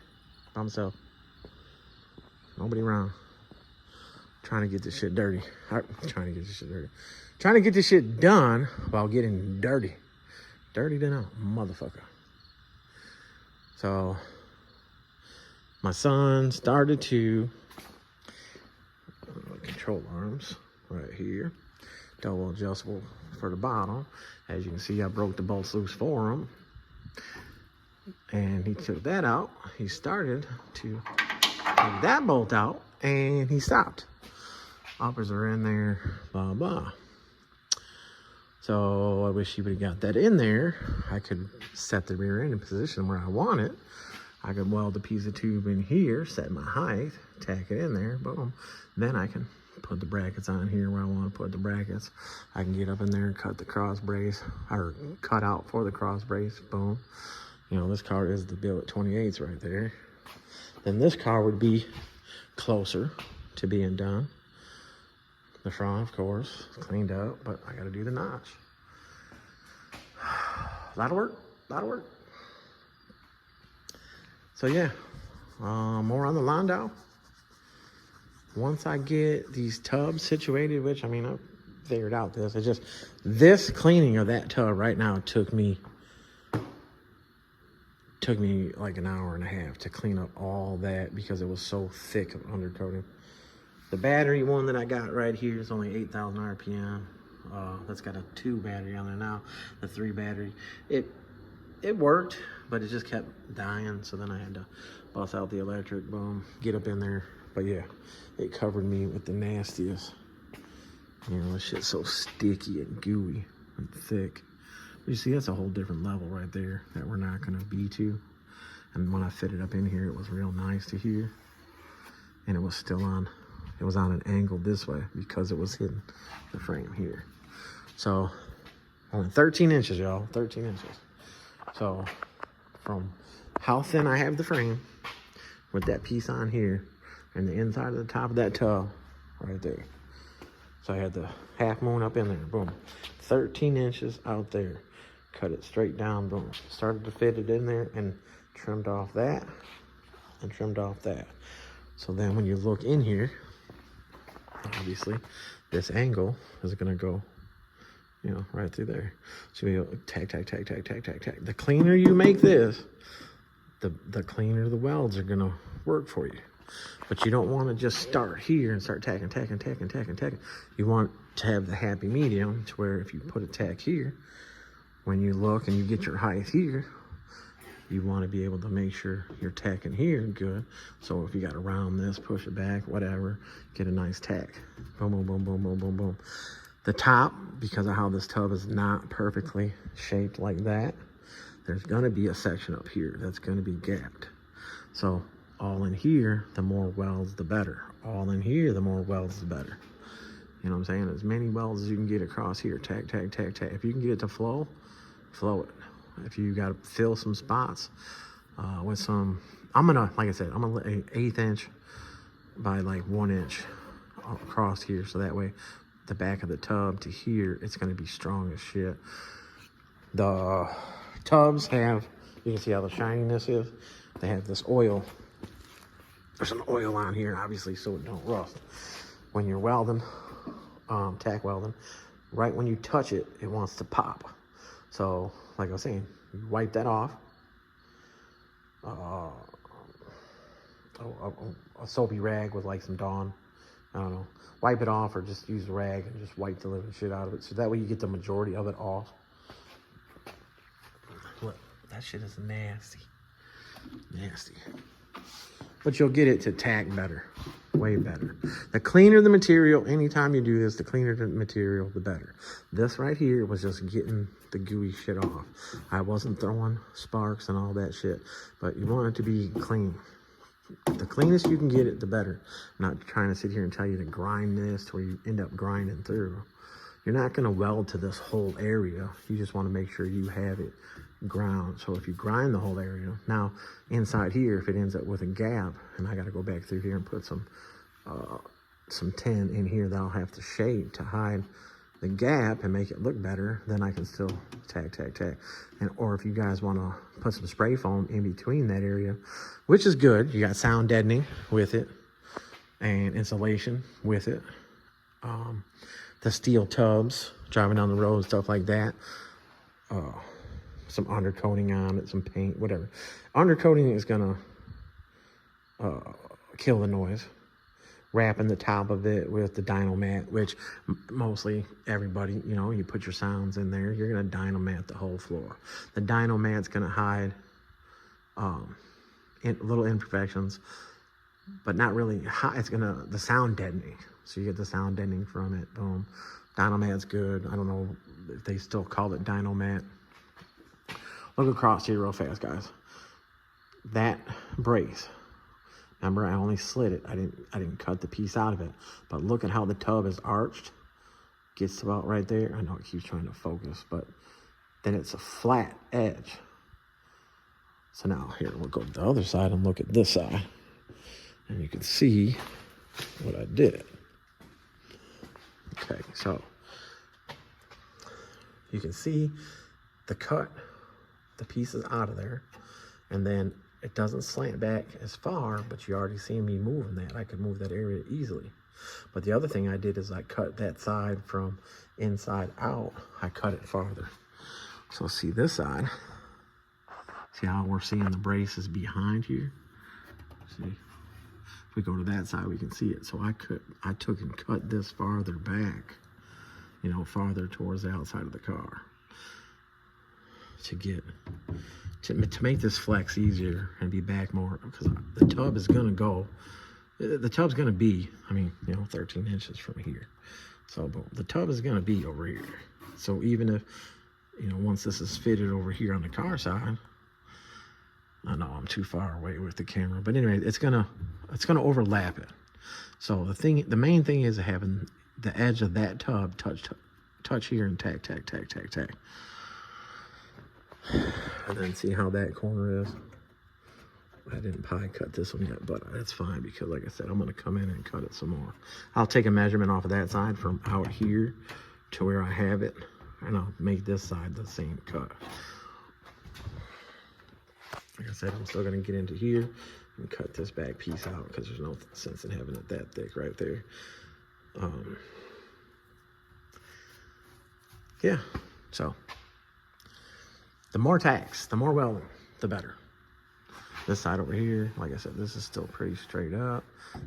by myself. Nobody around. Trying to get this shit dirty. Trying to get this shit done while getting dirty. Dirty than a motherfucker. So my son started to control arms right here, double adjustable for the bottom. As you can see, I broke the bolts loose for him, and he took that out. He started to take that bolt out, and he stopped. Uppers are in there, blah blah. So I wish he would have got that in there. I could set the rear end in position where I want it. I could weld a piece of tube in here, set my height, tack it in there, boom. Then I can put the brackets on here where I want to put the brackets. I can get up in there and cut the cross brace, or cut out for the cross brace, boom. You know, this car is the billet 28s right there. Then this car would be closer to being done. The front, of course, cleaned up, but I gotta do the notch. A lot of work, a lot of work. So yeah, more on the Landau. Once I get these tubs situated, which I mean, I figured out this. It's just this cleaning of that tub right now took me like an hour and a half to clean up all that because it was so thick of undercoating. The battery one that I got right here is only 8,000 RPM. That's got a 2 battery on there now. The 3 battery, it worked, but it just kept dying. So then I had to bust out the electric, boom, get up in there. But yeah, it covered me with the nastiest. You know, this shit's so sticky and gooey and thick. But you see, that's a whole different level right there that we're not gonna be to. And when I fit it up in here, it was real nice to hear. And it was still on, it was on an angle this way because it was hitting the frame here. So, only 13 inches, y'all, 13 inches. So, from how thin I have the frame with that piece on here and the inside of the top of that tub right there. So I had the half moon up in there, boom. 13 inches out there. Cut it straight down, boom. Started to fit it in there and trimmed off that and trimmed off that. So then when you look in here, obviously this angle is gonna go, you know, right through there. So you go tack, tack, tack, tack, tack, tack, tack. The cleaner you make this, the cleaner the welds are gonna work for you. But you don't want to just start here and start tacking, tacking, tacking, tacking, tacking. You want to have the happy medium to where if you put a tack here, when you look and you get your height here, you want to be able to make sure you're tacking here good. So if you got to round this, push it back, whatever, get a nice tack. Boom, boom, boom, boom, boom, boom, boom. The top, because of how this tub is not perfectly shaped like that, there's going to be a section up here that's going to be gapped. So all in here, the more welds, the better. All in here, the more welds, the better. You know what I'm saying? As many welds as you can get across here. Tack, tack, tack, tack. If you can get it to flow, flow it. If you got to fill some spots with some, I'm gonna, like I said, I'm gonna let an 1/8 inch by like 1 inch across here. So that way, the back of the tub to here, it's gonna be strong as shit. The tubs have, you can see how the shininess is. They have this oil. There's some oil on here, obviously, so it don't rust. When you're welding, tack welding, right when you touch it, it wants to pop. So, like I was saying, you wipe that off. A soapy rag with like some Dawn, I don't know. Wipe it off or just use a rag and just wipe the living shit out of it. So that way you get the majority of it off. Look, that shit is nasty. Nasty. But you'll get it to tack better, way better. The cleaner the material, anytime you do this, the cleaner the material, the better. This right here was just getting the gooey shit off. I wasn't throwing sparks and all that shit, but you want it to be clean. The cleanest you can get it, the better. I'm not trying to sit here and tell you to grind this to where you end up grinding through. You're not gonna weld to this whole area. You just wanna make sure you have it ground. So if you grind the whole area, now inside here, if it ends up with a gap, and I got to go back through here and put some tin in here that I'll have to shade to hide the gap and make it look better, then I can still tack, tack, tack. And or if you guys want to put some spray foam in between that area, which is good, you got sound deadening with it and insulation with it. The steel tubs driving down the road, stuff like that. Some undercoating on it, some paint, whatever. Undercoating is gonna kill the noise. Wrapping the top of it with the dyno mat, which mostly everybody, you know, you put your sounds in there, you're gonna dyno mat the whole floor. The dyno mat's gonna hide little imperfections, but not really high. It's gonna, the sound deadening. So you get the sound deadening from it, boom. Dyno mat's good. I don't know if they still call it dyno mat. Look across here real fast, guys. That brace, remember, I only slid it. I didn't cut the piece out of it. But look at how the tub is arched. Gets about right there. I know it keeps trying to focus, but then it's a flat edge. So now here, we'll go to the other side and look at this side. And you can see what I did. Okay, so you can see the cut, the pieces out of there, and then it doesn't slant back as far, but you already see me moving that. I could move that area easily. But the other thing I did is I cut that side from inside out. I cut it farther. So see this side. See how we're seeing the braces behind here? See? If we go to that side, we can see it. So I took and cut this farther back, you know, farther towards the outside of the car to make this flex easier and be back more, because the tub is gonna go, the tub's gonna be, I mean, you know, 13 inches from here. So, but the tub is gonna be over here. So even if, you know, once this is fitted over here on the car side, I know I'm too far away with the camera, but anyway, it's gonna overlap it. So the main thing is having the edge of that tub touch here and tack. And then see how that corner is. I didn't pie cut this one yet, but that's fine because, like I said, I'm gonna come in and cut it some more. I'll take a measurement off of that side from out here to where I have it, and I'll make this side the same cut. Like I said, I'm still gonna get into here and cut this back piece out because there's no sense in having it that thick right there. Yeah, so the more tacks, the more welding, the better. This side over here, like I said, this is still pretty straight up.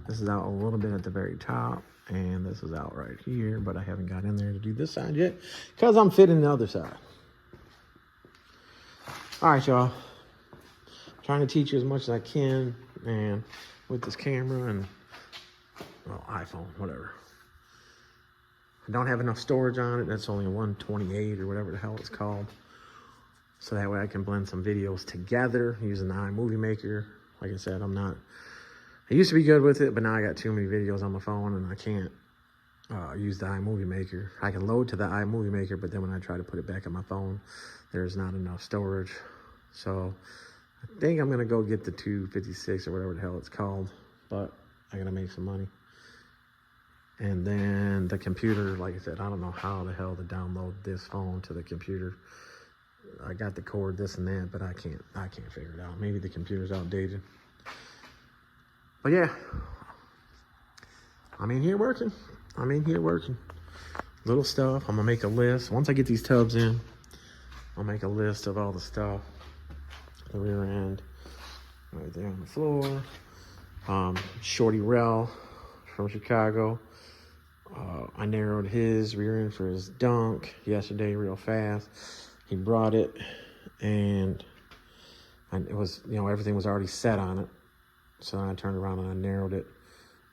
This is out a little bit at the very top, and this is out right here, but I haven't got in there to do this side yet because I'm fitting the other side. All right, y'all. Trying to teach you as much as I can, and with this camera and, well, iPhone, whatever. I don't have enough storage on it. That's only a 128 or whatever the hell it's called. So that way I can blend some videos together using the iMovie Maker. Like I said, I used to be good with it, but now I got too many videos on my phone and I can't use the iMovie Maker. I can load to the iMovie Maker, but then when I try to put it back on my phone, there's not enough storage. So I think I'm gonna go get the 256 or whatever the hell it's called, but I gotta make some money. And then the computer, like I said, I don't know how the hell to download this phone to the computer. I got the cord, this and that, but I can't figure it out. Maybe the computer's outdated. But yeah, I'm in here working. Little stuff. I'm gonna make a list. Once I get these tubs in, I'll make a list of all the stuff. The rear end, right there on the floor. Shorty Rel from Chicago. I narrowed his rear end for his dunk yesterday real fast. He brought it, and it was, you know, everything was already set on it. So I turned around and I narrowed it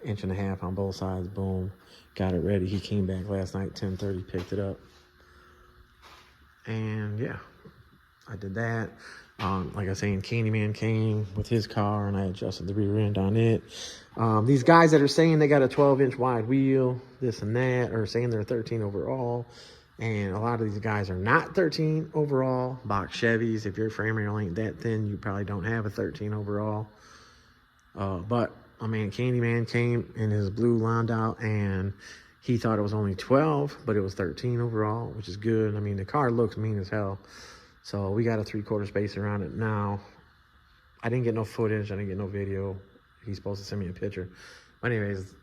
1.5 inches on both sides. Boom, got it ready. He came back last night, 10:30, picked it up. And yeah, I did that. Like I was saying, Candyman came with his car, and I adjusted the rear end on it. These guys that are saying they got a 12-inch wide wheel, this and that, or saying they're 13 overall, and a lot of these guys are not 13 overall. Box Chevys, if your frame rail ain't that thin, you probably don't have a 13 overall. But I mean, Candyman came in his blue Landau, and he thought it was only 12, but it was 13 overall, which is good. I mean, the car looks mean as hell. So we got a 3/4 space around it now. I didn't get no footage. I didn't get no video. He's supposed to send me a picture. But anyways,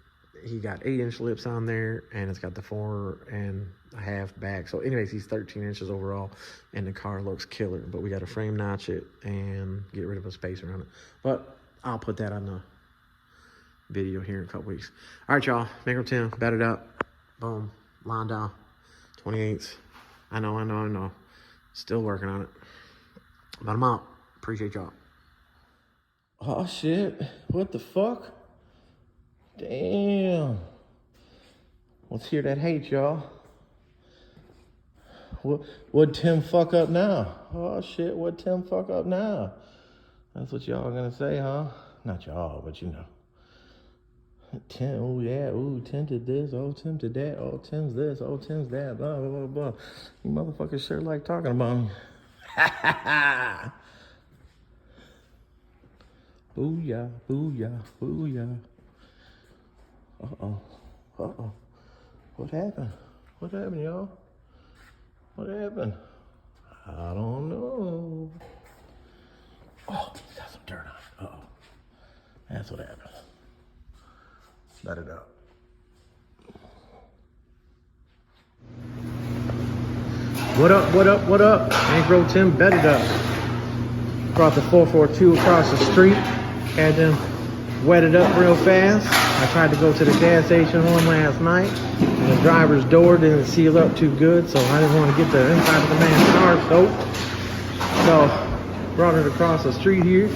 he got 8-inch lips on there, and it's got the 4.5 back. So anyways, he's 13 inches overall, and the car looks killer. But we got to frame notch it and get rid of a space around it. But I'll put that on the video here in a couple weeks. All right, y'all. Bankroll Tim, battered up. Boom. Landau. 28s. I know. Still working on it. But I'm out. Appreciate y'all. Oh, shit. What the fuck? Damn. Let's hear that hate, y'all. What'd Tim fuck up now? Oh, shit. What'd Tim fuck up now? That's what y'all gonna say, huh? Not y'all, but you know. Tim, oh yeah, ooh, Tim did this, oh, Tim did that, oh, Tim's this, oh, Tim's that, blah, blah, blah, blah. You motherfuckers sure like talking about me. Booyah, booyah, booyah. Uh-oh. Uh-oh. What happened? What happened, y'all? What happened? I don't know. Oh, it's got some dirt on it. Uh-oh. That's what happened. Let it up. What up, what up, what up? Bankroll Tim bedded up. Brought the 442 across the street. Had them wetted up real fast. I tried to go to the gas station home last night, and the driver's door didn't seal up too good, so I didn't want to get the inside of the man's car soaked. So, brought it across the street here.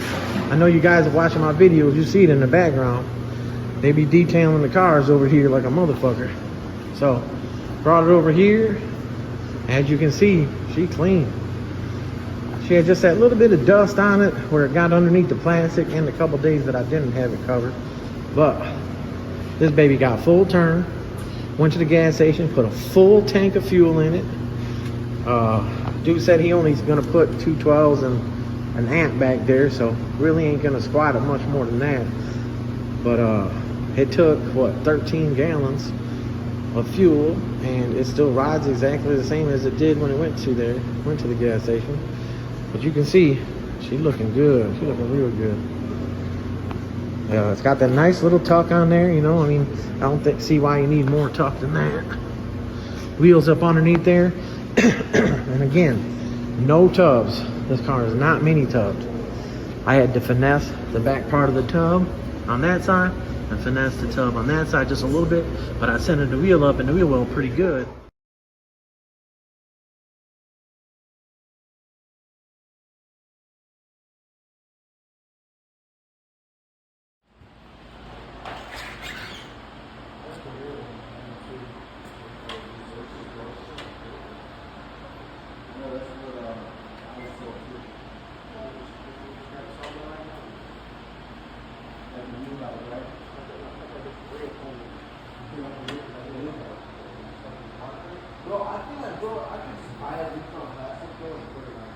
I know you guys are watching my videos, you see it in the background. They be detailing the cars over here like a motherfucker. So, brought it over here. As you can see, she clean. She had just that little bit of dust on it where it got underneath the plastic and a couple days that I didn't have it covered. But this baby got full turn. Went to the gas station, put a full tank of fuel in it. Dude said he only's gonna put 212s and an amp back there, so really ain't gonna squat it much more than that. But it took, what, 13 gallons of fuel, and it still rides exactly the same as it did when it went to the gas station. But you can see she looking good. She looking real good. Yeah, it's got that nice little tuck on there, you know. I mean, I don't see why you need more tuck than that. Wheels up underneath there. And again, no tubs. This car is not mini tubbed. I had to finesse the back part of the tub on that side and finesse the tub on that side just a little bit, but I centered the wheel up and the wheel well pretty good. Well, I think I could just buy a new plastic door and put it on.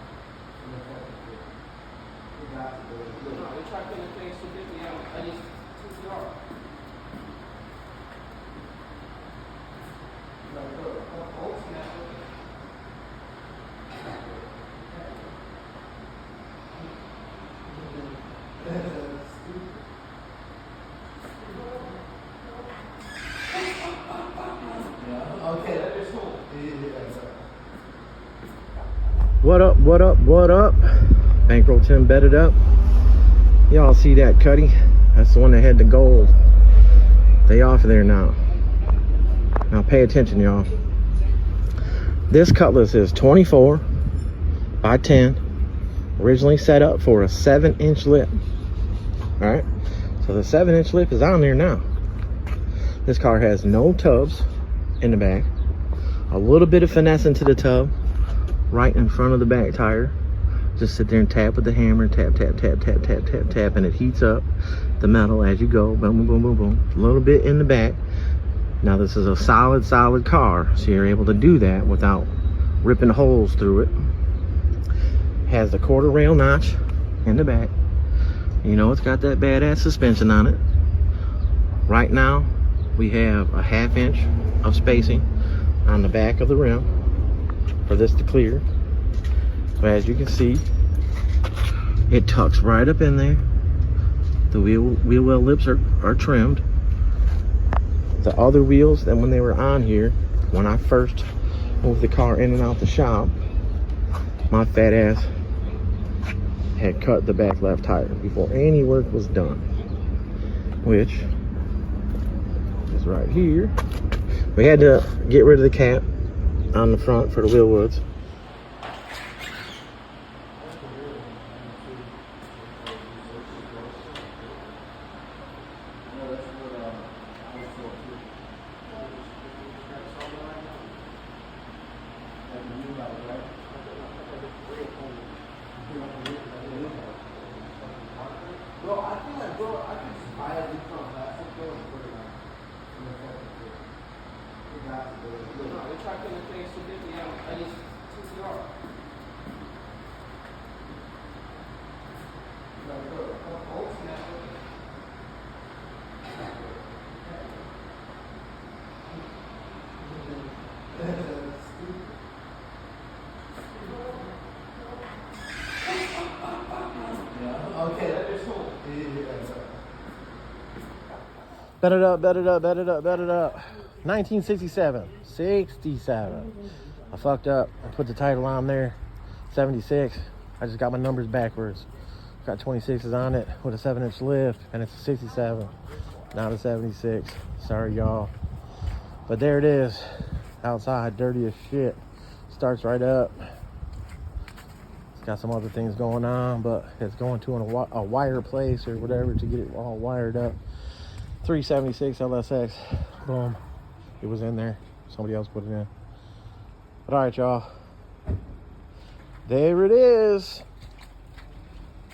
No, they try putting things 250 out. I just 2CR. Okay, that is cool. What up, what up, what up? Bankroll Tim bedded up. Y'all see that cutty? That's the one that had the gold. They off of there now. Now pay attention, y'all. This cutlass is 24 by 10. Originally set up for a 7-inch lip. Alright? So the 7-inch lip is on there now. This car has no tubs in the back. A little bit of finesse into the tub right in front of the back tire. Just sit there and tap with the hammer, tap, tap, tap, tap, tap, tap, tap, and it heats up the metal as you go. Boom, boom, boom, boom, boom. A little bit in the back. Now this is a solid car, so you're able to do that without ripping holes through it. Has the quarter rail notch in the back. You know, it's got that badass suspension on it. Right now, we have a 1/2 inch of spacing on the back of the rim for this to clear. But as you can see, it tucks right up in there. The wheel well lips are trimmed. The other wheels that when they were on here, when I first moved the car in and out the shop, my fat ass had cut the back left tire before any work was done, which is right here. We had to get rid of the cap on the front for the wheel woods. Well, I think I could just buy a new plastic door and put it on. No, they try putting things 250 out. I just 2CR. Bet it up, bet it up, bet it up, bet it up. 1967. 67. I fucked up. I put the title on there. 76. I just got my numbers backwards. Got 26s on it with a 7-inch lift, and it's a 67, not a 76. Sorry, y'all. But there it is. Outside, dirty as shit. Starts right up. It's got some other things going on, but it's going to a wire place or whatever to get it all wired up. 376 LSX. Boom. It was in there. Somebody else put it in. But all right, y'all. There it is.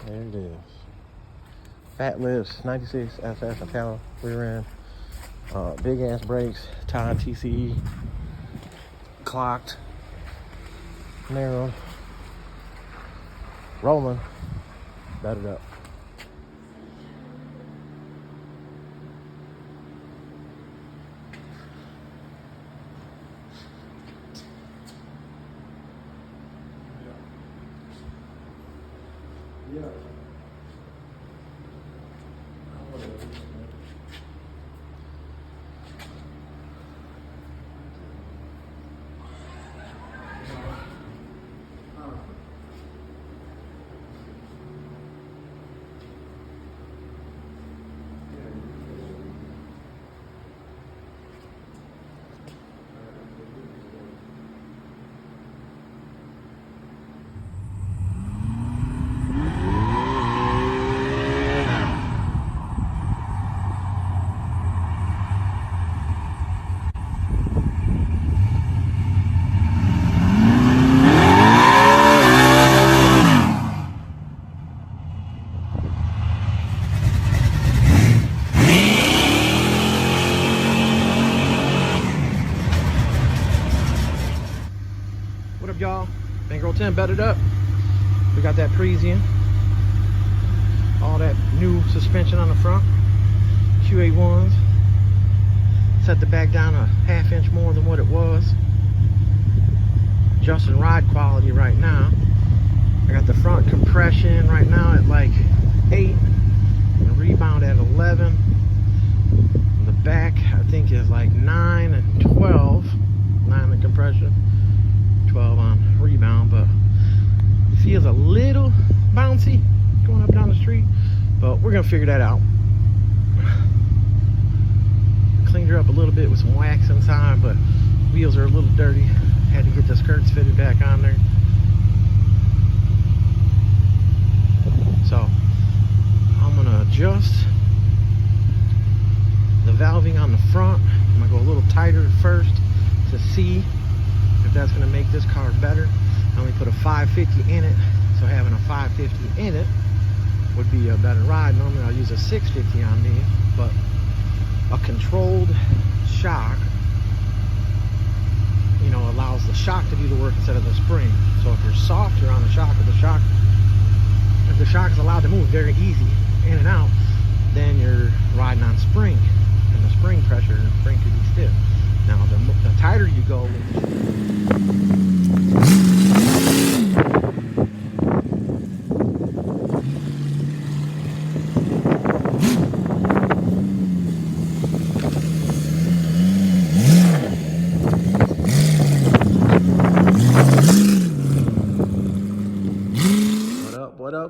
There it is. Fat lifts, 96 SS Impala rear end. Big ass brakes, Todd TCE. Clocked. Narrowed. Rolling. Bet it up. Yeah. What up, y'all? Bankroll Tim, bet it up. We got that Parisian. All that new suspension on the front. Q81s. Set the back down a ½ inch more than what it was. Adjusting ride quality right now. I got the front compression right now at like 8. And rebound at 11. The back I think is like 9 and 12. 9 in compression. 12 on rebound, but it feels a little bouncy going up down the street, but we're gonna figure that out. Cleaned her up a little bit with some wax inside, but wheels are a little dirty. Had to get the skirts fitted back on there. So I'm gonna adjust the valving on the front. I'm gonna go a little tighter at first to see if that's going to make this car better. I only put a 550 in it, so having a 550 in it would be a better ride. Normally I'll use a 650 on these, but a controlled shock, you know, allows the shock to do the work instead of the spring. So if you're soft, you're on the shock. If the shock is allowed to move very easy in and out, then you're riding on spring, and the spring pressure and the spring could be stiff. Now, the tighter you go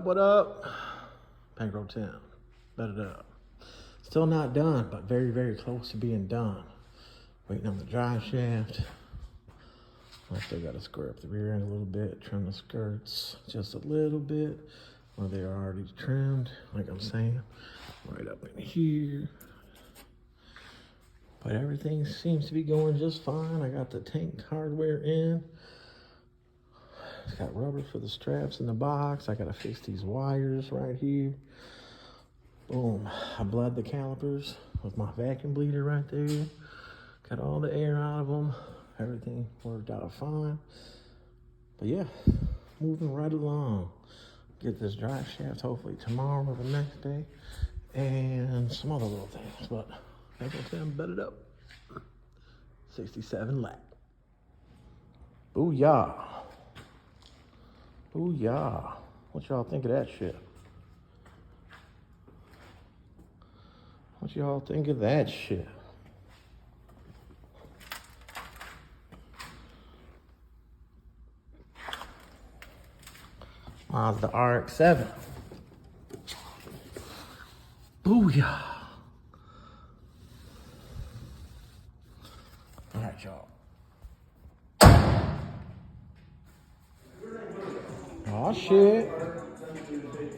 What up? Bankroll Tim. Bet it up. Still not done, but very, very close to being done. Waiting on the drive shaft. I still got to square up the rear end a little bit, trim the skirts just a little bit where they are already trimmed, like I'm saying, right up in here. But everything seems to be going just fine. I got the tank hardware in. It's got rubber for the straps in the box. I got to fix these wires right here. Boom. I bled the calipers with my vacuum bleeder right there. Got all the air out of them. Everything worked out fine. But yeah, moving right along. Get this drive shaft hopefully tomorrow or the next day. And some other little things. But Bankroll Tim, bet it up. 67 lap. Booyah. Booyah. What y'all think of that shit? What y'all think of that shit? Mazda RX-7. Booyah. All right, y'all. Oh shit.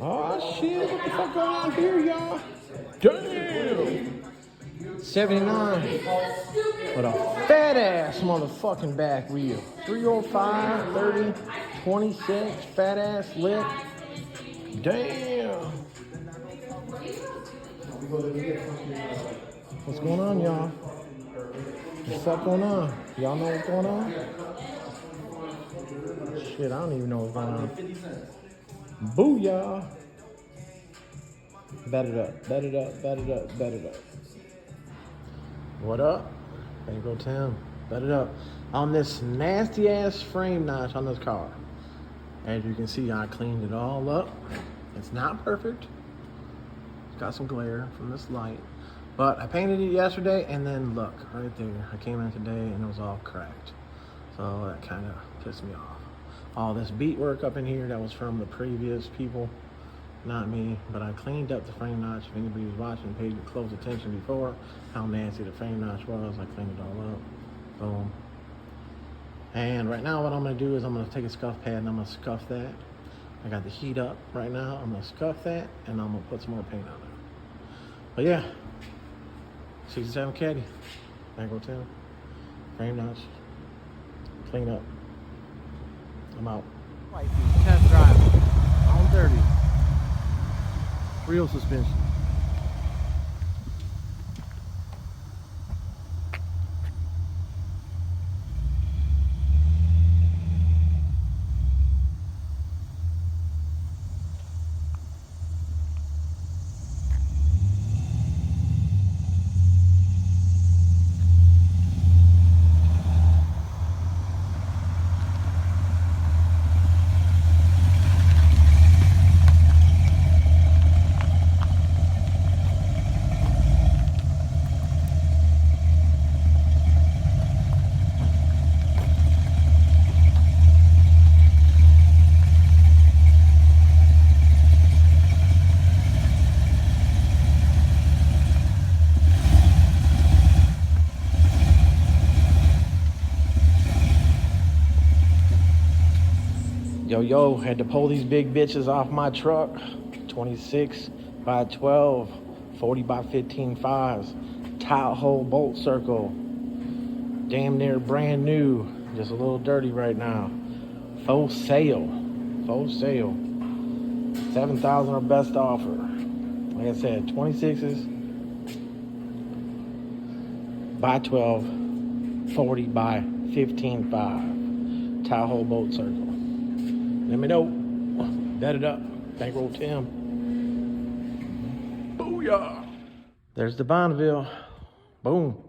Oh shit, what the fuck going on here, y'all? Damn! 79 with a fat ass motherfucking back wheel. 305, 30, 26, fat ass lip. Damn! What's going on, y'all? What the fuck going on? Y'all know what's going on? Shit, I don't even know what's going on. Booyah! Bet it up, bet it up, bet it up, bet it up. What up? Bankroll Tim. Bet it up. On this nasty ass frame notch on this car. As you can see, I cleaned it all up. It's not perfect. It's got some glare from this light. But I painted it yesterday, and then look, right there. I came in today and it was all cracked. So that kind of pissed me off. All this beadwork up in here, that was from the previous people. Not me, but I cleaned up the frame notch. If anybody was watching, paid close attention before, how nasty the frame notch was. I cleaned it all up. Boom. And right now what I'm gonna do is I'm gonna take a scuff pad and I'm gonna scuff that. I got the heat up right now. I'm gonna scuff that and I'm gonna put some more paint on it. But yeah, 67 caddy, Bankroll Tim, frame notch, clean up. I'm out. Test drive on 30. Real suspension. Yo, had to pull these big bitches off my truck. 26 by 12, 40 by 15 fives, tile hole bolt circle. Damn near brand new, just a little dirty right now. Full sale, full sale. 7,000 our best offer. Like I said, 26s by 12, 40 by 15 5, tile hole bolt circle. Let me know. Bet it up. Bankroll Tim. Booyah. There's the Bonneville. Boom.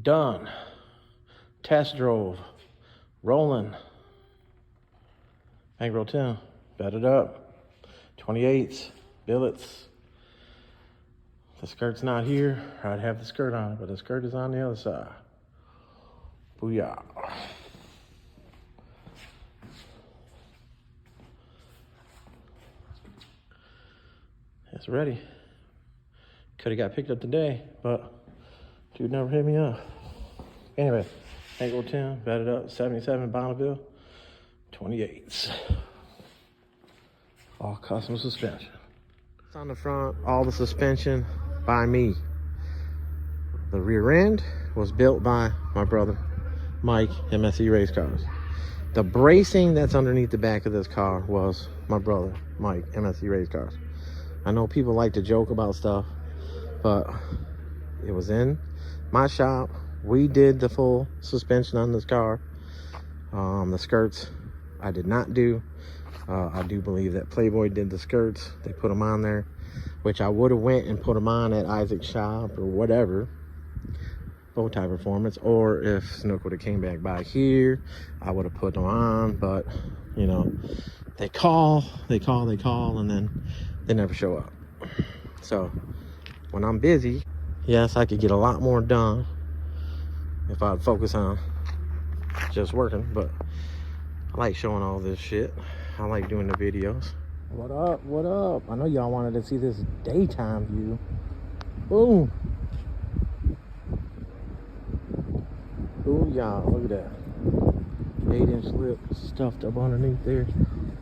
Done. Test drove. Rolling. Bankroll Tim. Bet it up. 28s. Billets. The skirt's not here. I'd have the skirt on, but the skirt is on the other side. Booyah. It's ready. Could have got picked up today, but dude never hit me up. Anyway, Bankroll Tim, bet it up, 77 Bonneville, 28s. All custom suspension. It's on the front, all the suspension by me. The rear end was built by my brother, Mike, MSC Race Cars. The bracing that's underneath the back of this car was my brother, Mike, MSC Race Cars. I know people like to joke about stuff, but it was in my shop. We did the full suspension on this car. The skirts, I did not do. I do believe that Playboy did the skirts. They put them on there, which I would have went and put them on at Isaac's shop or whatever, Bowtie Performance, or if Snook would have came back by here, I would have put them on. But you know, they call, and then they never show up. So when I'm busy, yes, I could get a lot more done if I'd focus on just working, but I like showing all this shit. I like doing the videos. What up? What up? I know y'all wanted to see this daytime view. Boom. Ooh, y'all, look at that. 8-inch lip stuffed up underneath there.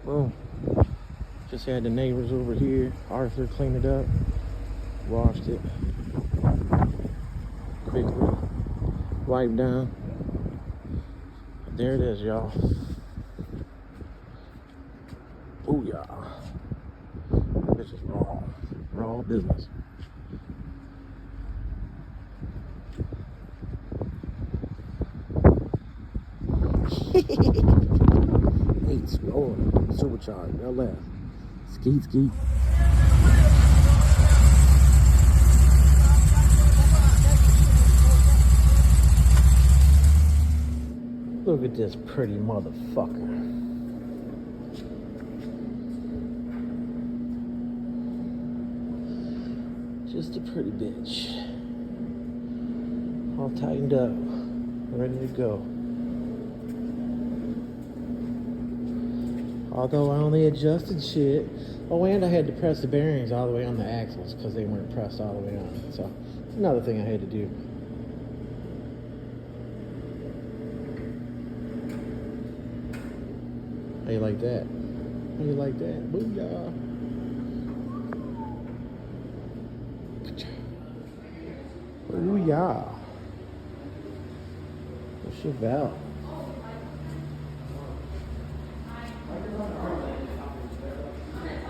Boom. Just had the neighbors over here. Arthur cleaned it up, washed it. Quickly wipe down. There it is, y'all. Oh yeah. This is raw business. Eight's rolling, supercharged, LS. Skeet, skeet. Look at this pretty motherfucker. Just a pretty bitch. All tightened up, ready to go. Although I only adjusted shit. Oh, and I had to press the bearings all the way on the axles because they weren't pressed all the way on. So, it's another thing I had to do. How you like that? How you like that? Booyah. Booyah. What's your valve?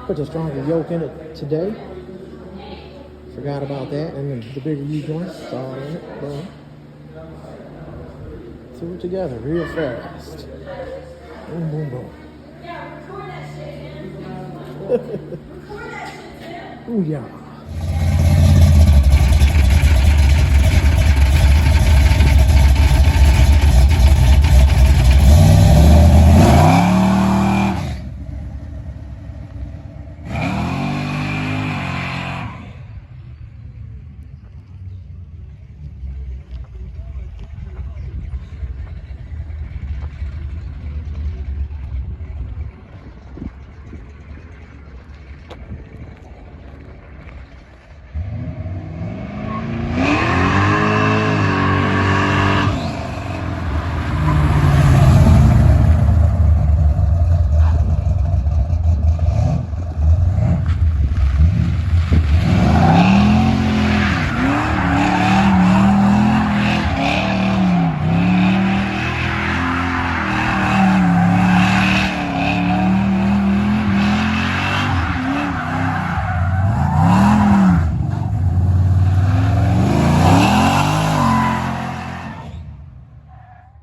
Put a stronger yoke in it today. Forgot about that. And then the bigger U-joint, all in it. Boom. Threw it together real fast. Boom, boom, boom. Ooh, yeah.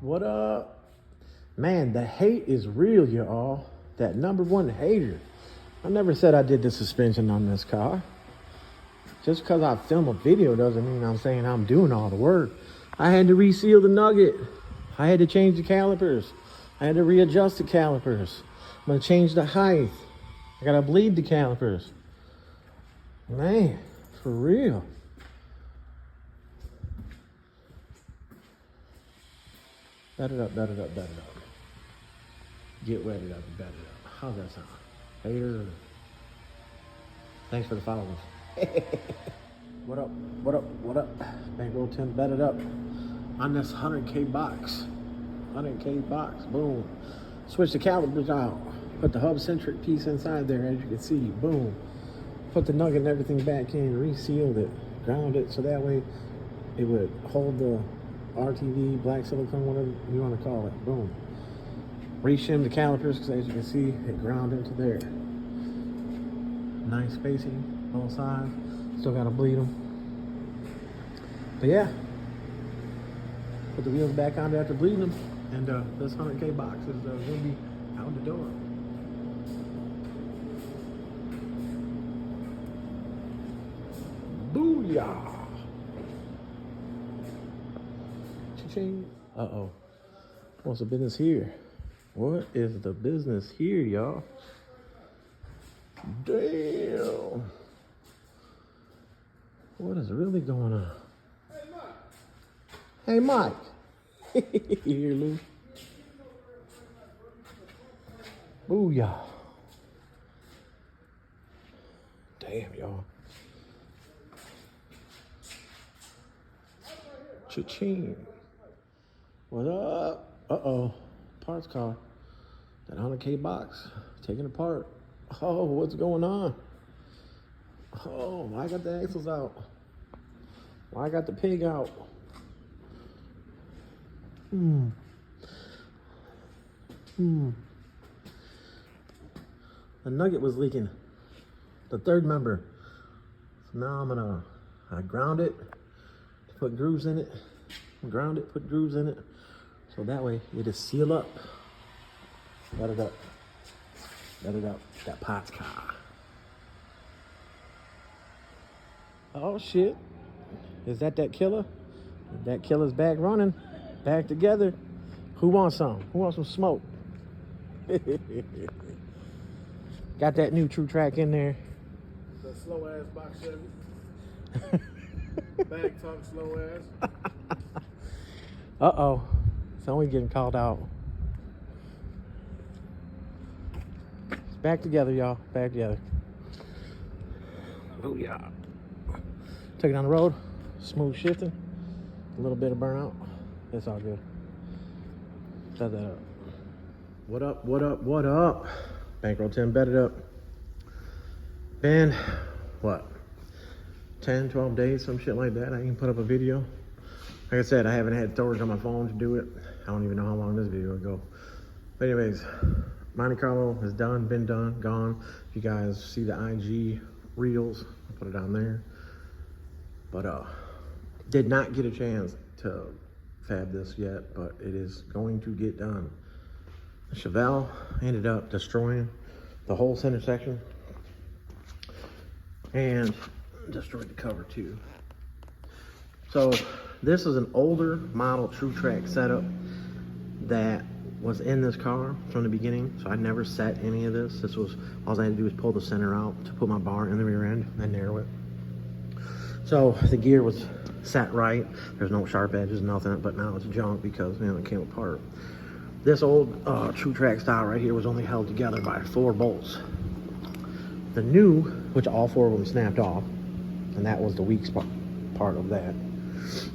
What up? Man, the hate is real, y'all. That #1 hater. I never said I did the suspension on this car. Just because I film a video doesn't mean I'm saying I'm doing all the work. I had to reseal the nugget. I had to change the calipers. I had to readjust the calipers. I'm gonna change the height. I gotta bleed the calipers. Man, for real. Bet it up, bet it up, bet it up. Get wetted up and bet it up. How's that sound? Hater. Thanks for the followers. What up, what up, what up? Bankroll Tim, bet it up. On this 100K box. 100K box, boom. Switch the calipers out. Put the hub-centric piece inside there, as you can see, boom. Put the nugget and everything back in, resealed it, ground it, so that way it would hold the RTV, black silicone, whatever you want to call it. Boom. Reshim the calipers because as you can see, it ground into there. Nice spacing, both sides. Still got to bleed them. But yeah, put the wheels back on there after bleeding them. And this 100K box is going to be out the door. Booyah! Cha-ching. Uh-oh. What's the business here? What is the business here, y'all? Damn. What is really going on? Hey, Mike. You here, Lou? Booyah. Damn, y'all. Cha-ching. What up? Uh-oh. Parts car. That 100K box. Taken apart. Oh, what's going on? Oh, I got the axles out. I got the pig out. The nugget was leaking. The third member. So now I'm gonna ground it, put grooves in it, ground it, put grooves in it, so that way it'll seal up. Let it up. Let it up. That pot's car. Oh shit. Is that killer? That killer's back running. Back together. Who wants some? Who wants some smoke? Got that new True Track in there. The slow ass box Chevy. Bag talk slow ass. Uh-oh. Someone getting called out. It's back together, y'all. Back together. Oh yeah. Take it on the road. Smooth shifting. A little bit of burnout. It's all good. Set that up. What up, what up, what up? Bankroll Tim bedded up. Been, what, 10, 12 days, some shit like that. I can put up a video. Like I said, I haven't had storage on my phone to do it. I don't even know how long this video will go. But anyways, Monte Carlo is done, been done, gone. If you guys see the IG reels, I'll put it on there. But did not get a chance to fab this yet, but it is going to get done. Chevelle ended up destroying the whole center section and destroyed the cover too. So this is an older model True Track setup that was in this car from the beginning. So I never set any of this. This was, all I had to do was pull the center out to put my bar in the rear end and narrow it. So the gear was set right. There's no sharp edges, nothing, but now it's junk because, you know, it came apart. This old True Track style right here was only held together by 4 bolts. The new, which all 4 of them snapped off, and that was the weak spot part of that.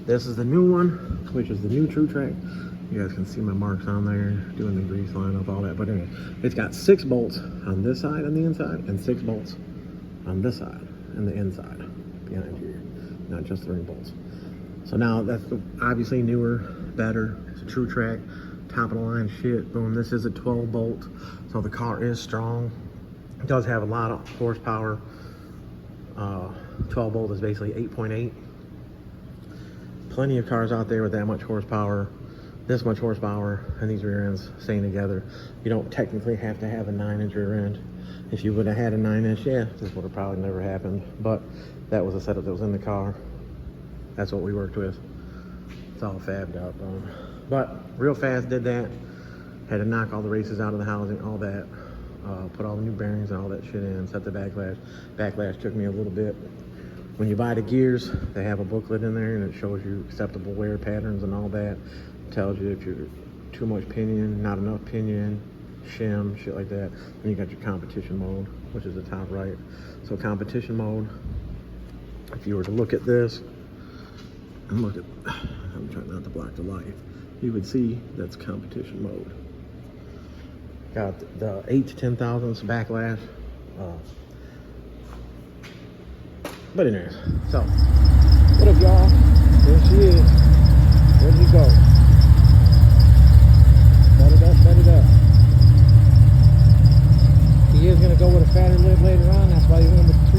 This is the new one, which is the new True Track. You guys can see my marks on there, doing the grease line up, all that. But anyway, it's got 6 bolts on this side on the inside, and 6 bolts on this side and the inside behind here, not just 3 bolts. So now that's obviously newer, better. It's a True Track, top of the line shit. Boom. This is a 12 bolt, so the car is strong. It does have a lot of horsepower. 12 bolt is basically 8.8. Plenty of cars out there with that much horsepower, this much horsepower, and these rear ends staying together. You don't technically have to have a 9-inch rear end. If you would have had a 9-inch, yeah, this would have probably never happened. But that was a setup that was in the car. That's what we worked with. It's all fabbed up. But real fast did that. Had to knock all the races out of the housing, all that. Put all the new bearings and all that shit in, set the backlash. Backlash took me a little bit. When you buy the gears, they have a booklet in there and it shows you acceptable wear patterns and all that. It tells you if you're too much pinion, not enough pinion, shim, shit like that. Then you got your competition mode, which is the top right. So competition mode, if you were to look at this, and look at, I'm trying not to block the light, you would see that's competition mode. Got the 8 to 10 thousandths backlash. But anyways, so what up, y'all? There she is. Where'd he go? Bet it up, bet it up. He is gonna go with a fatter lid later on. That's why he's going with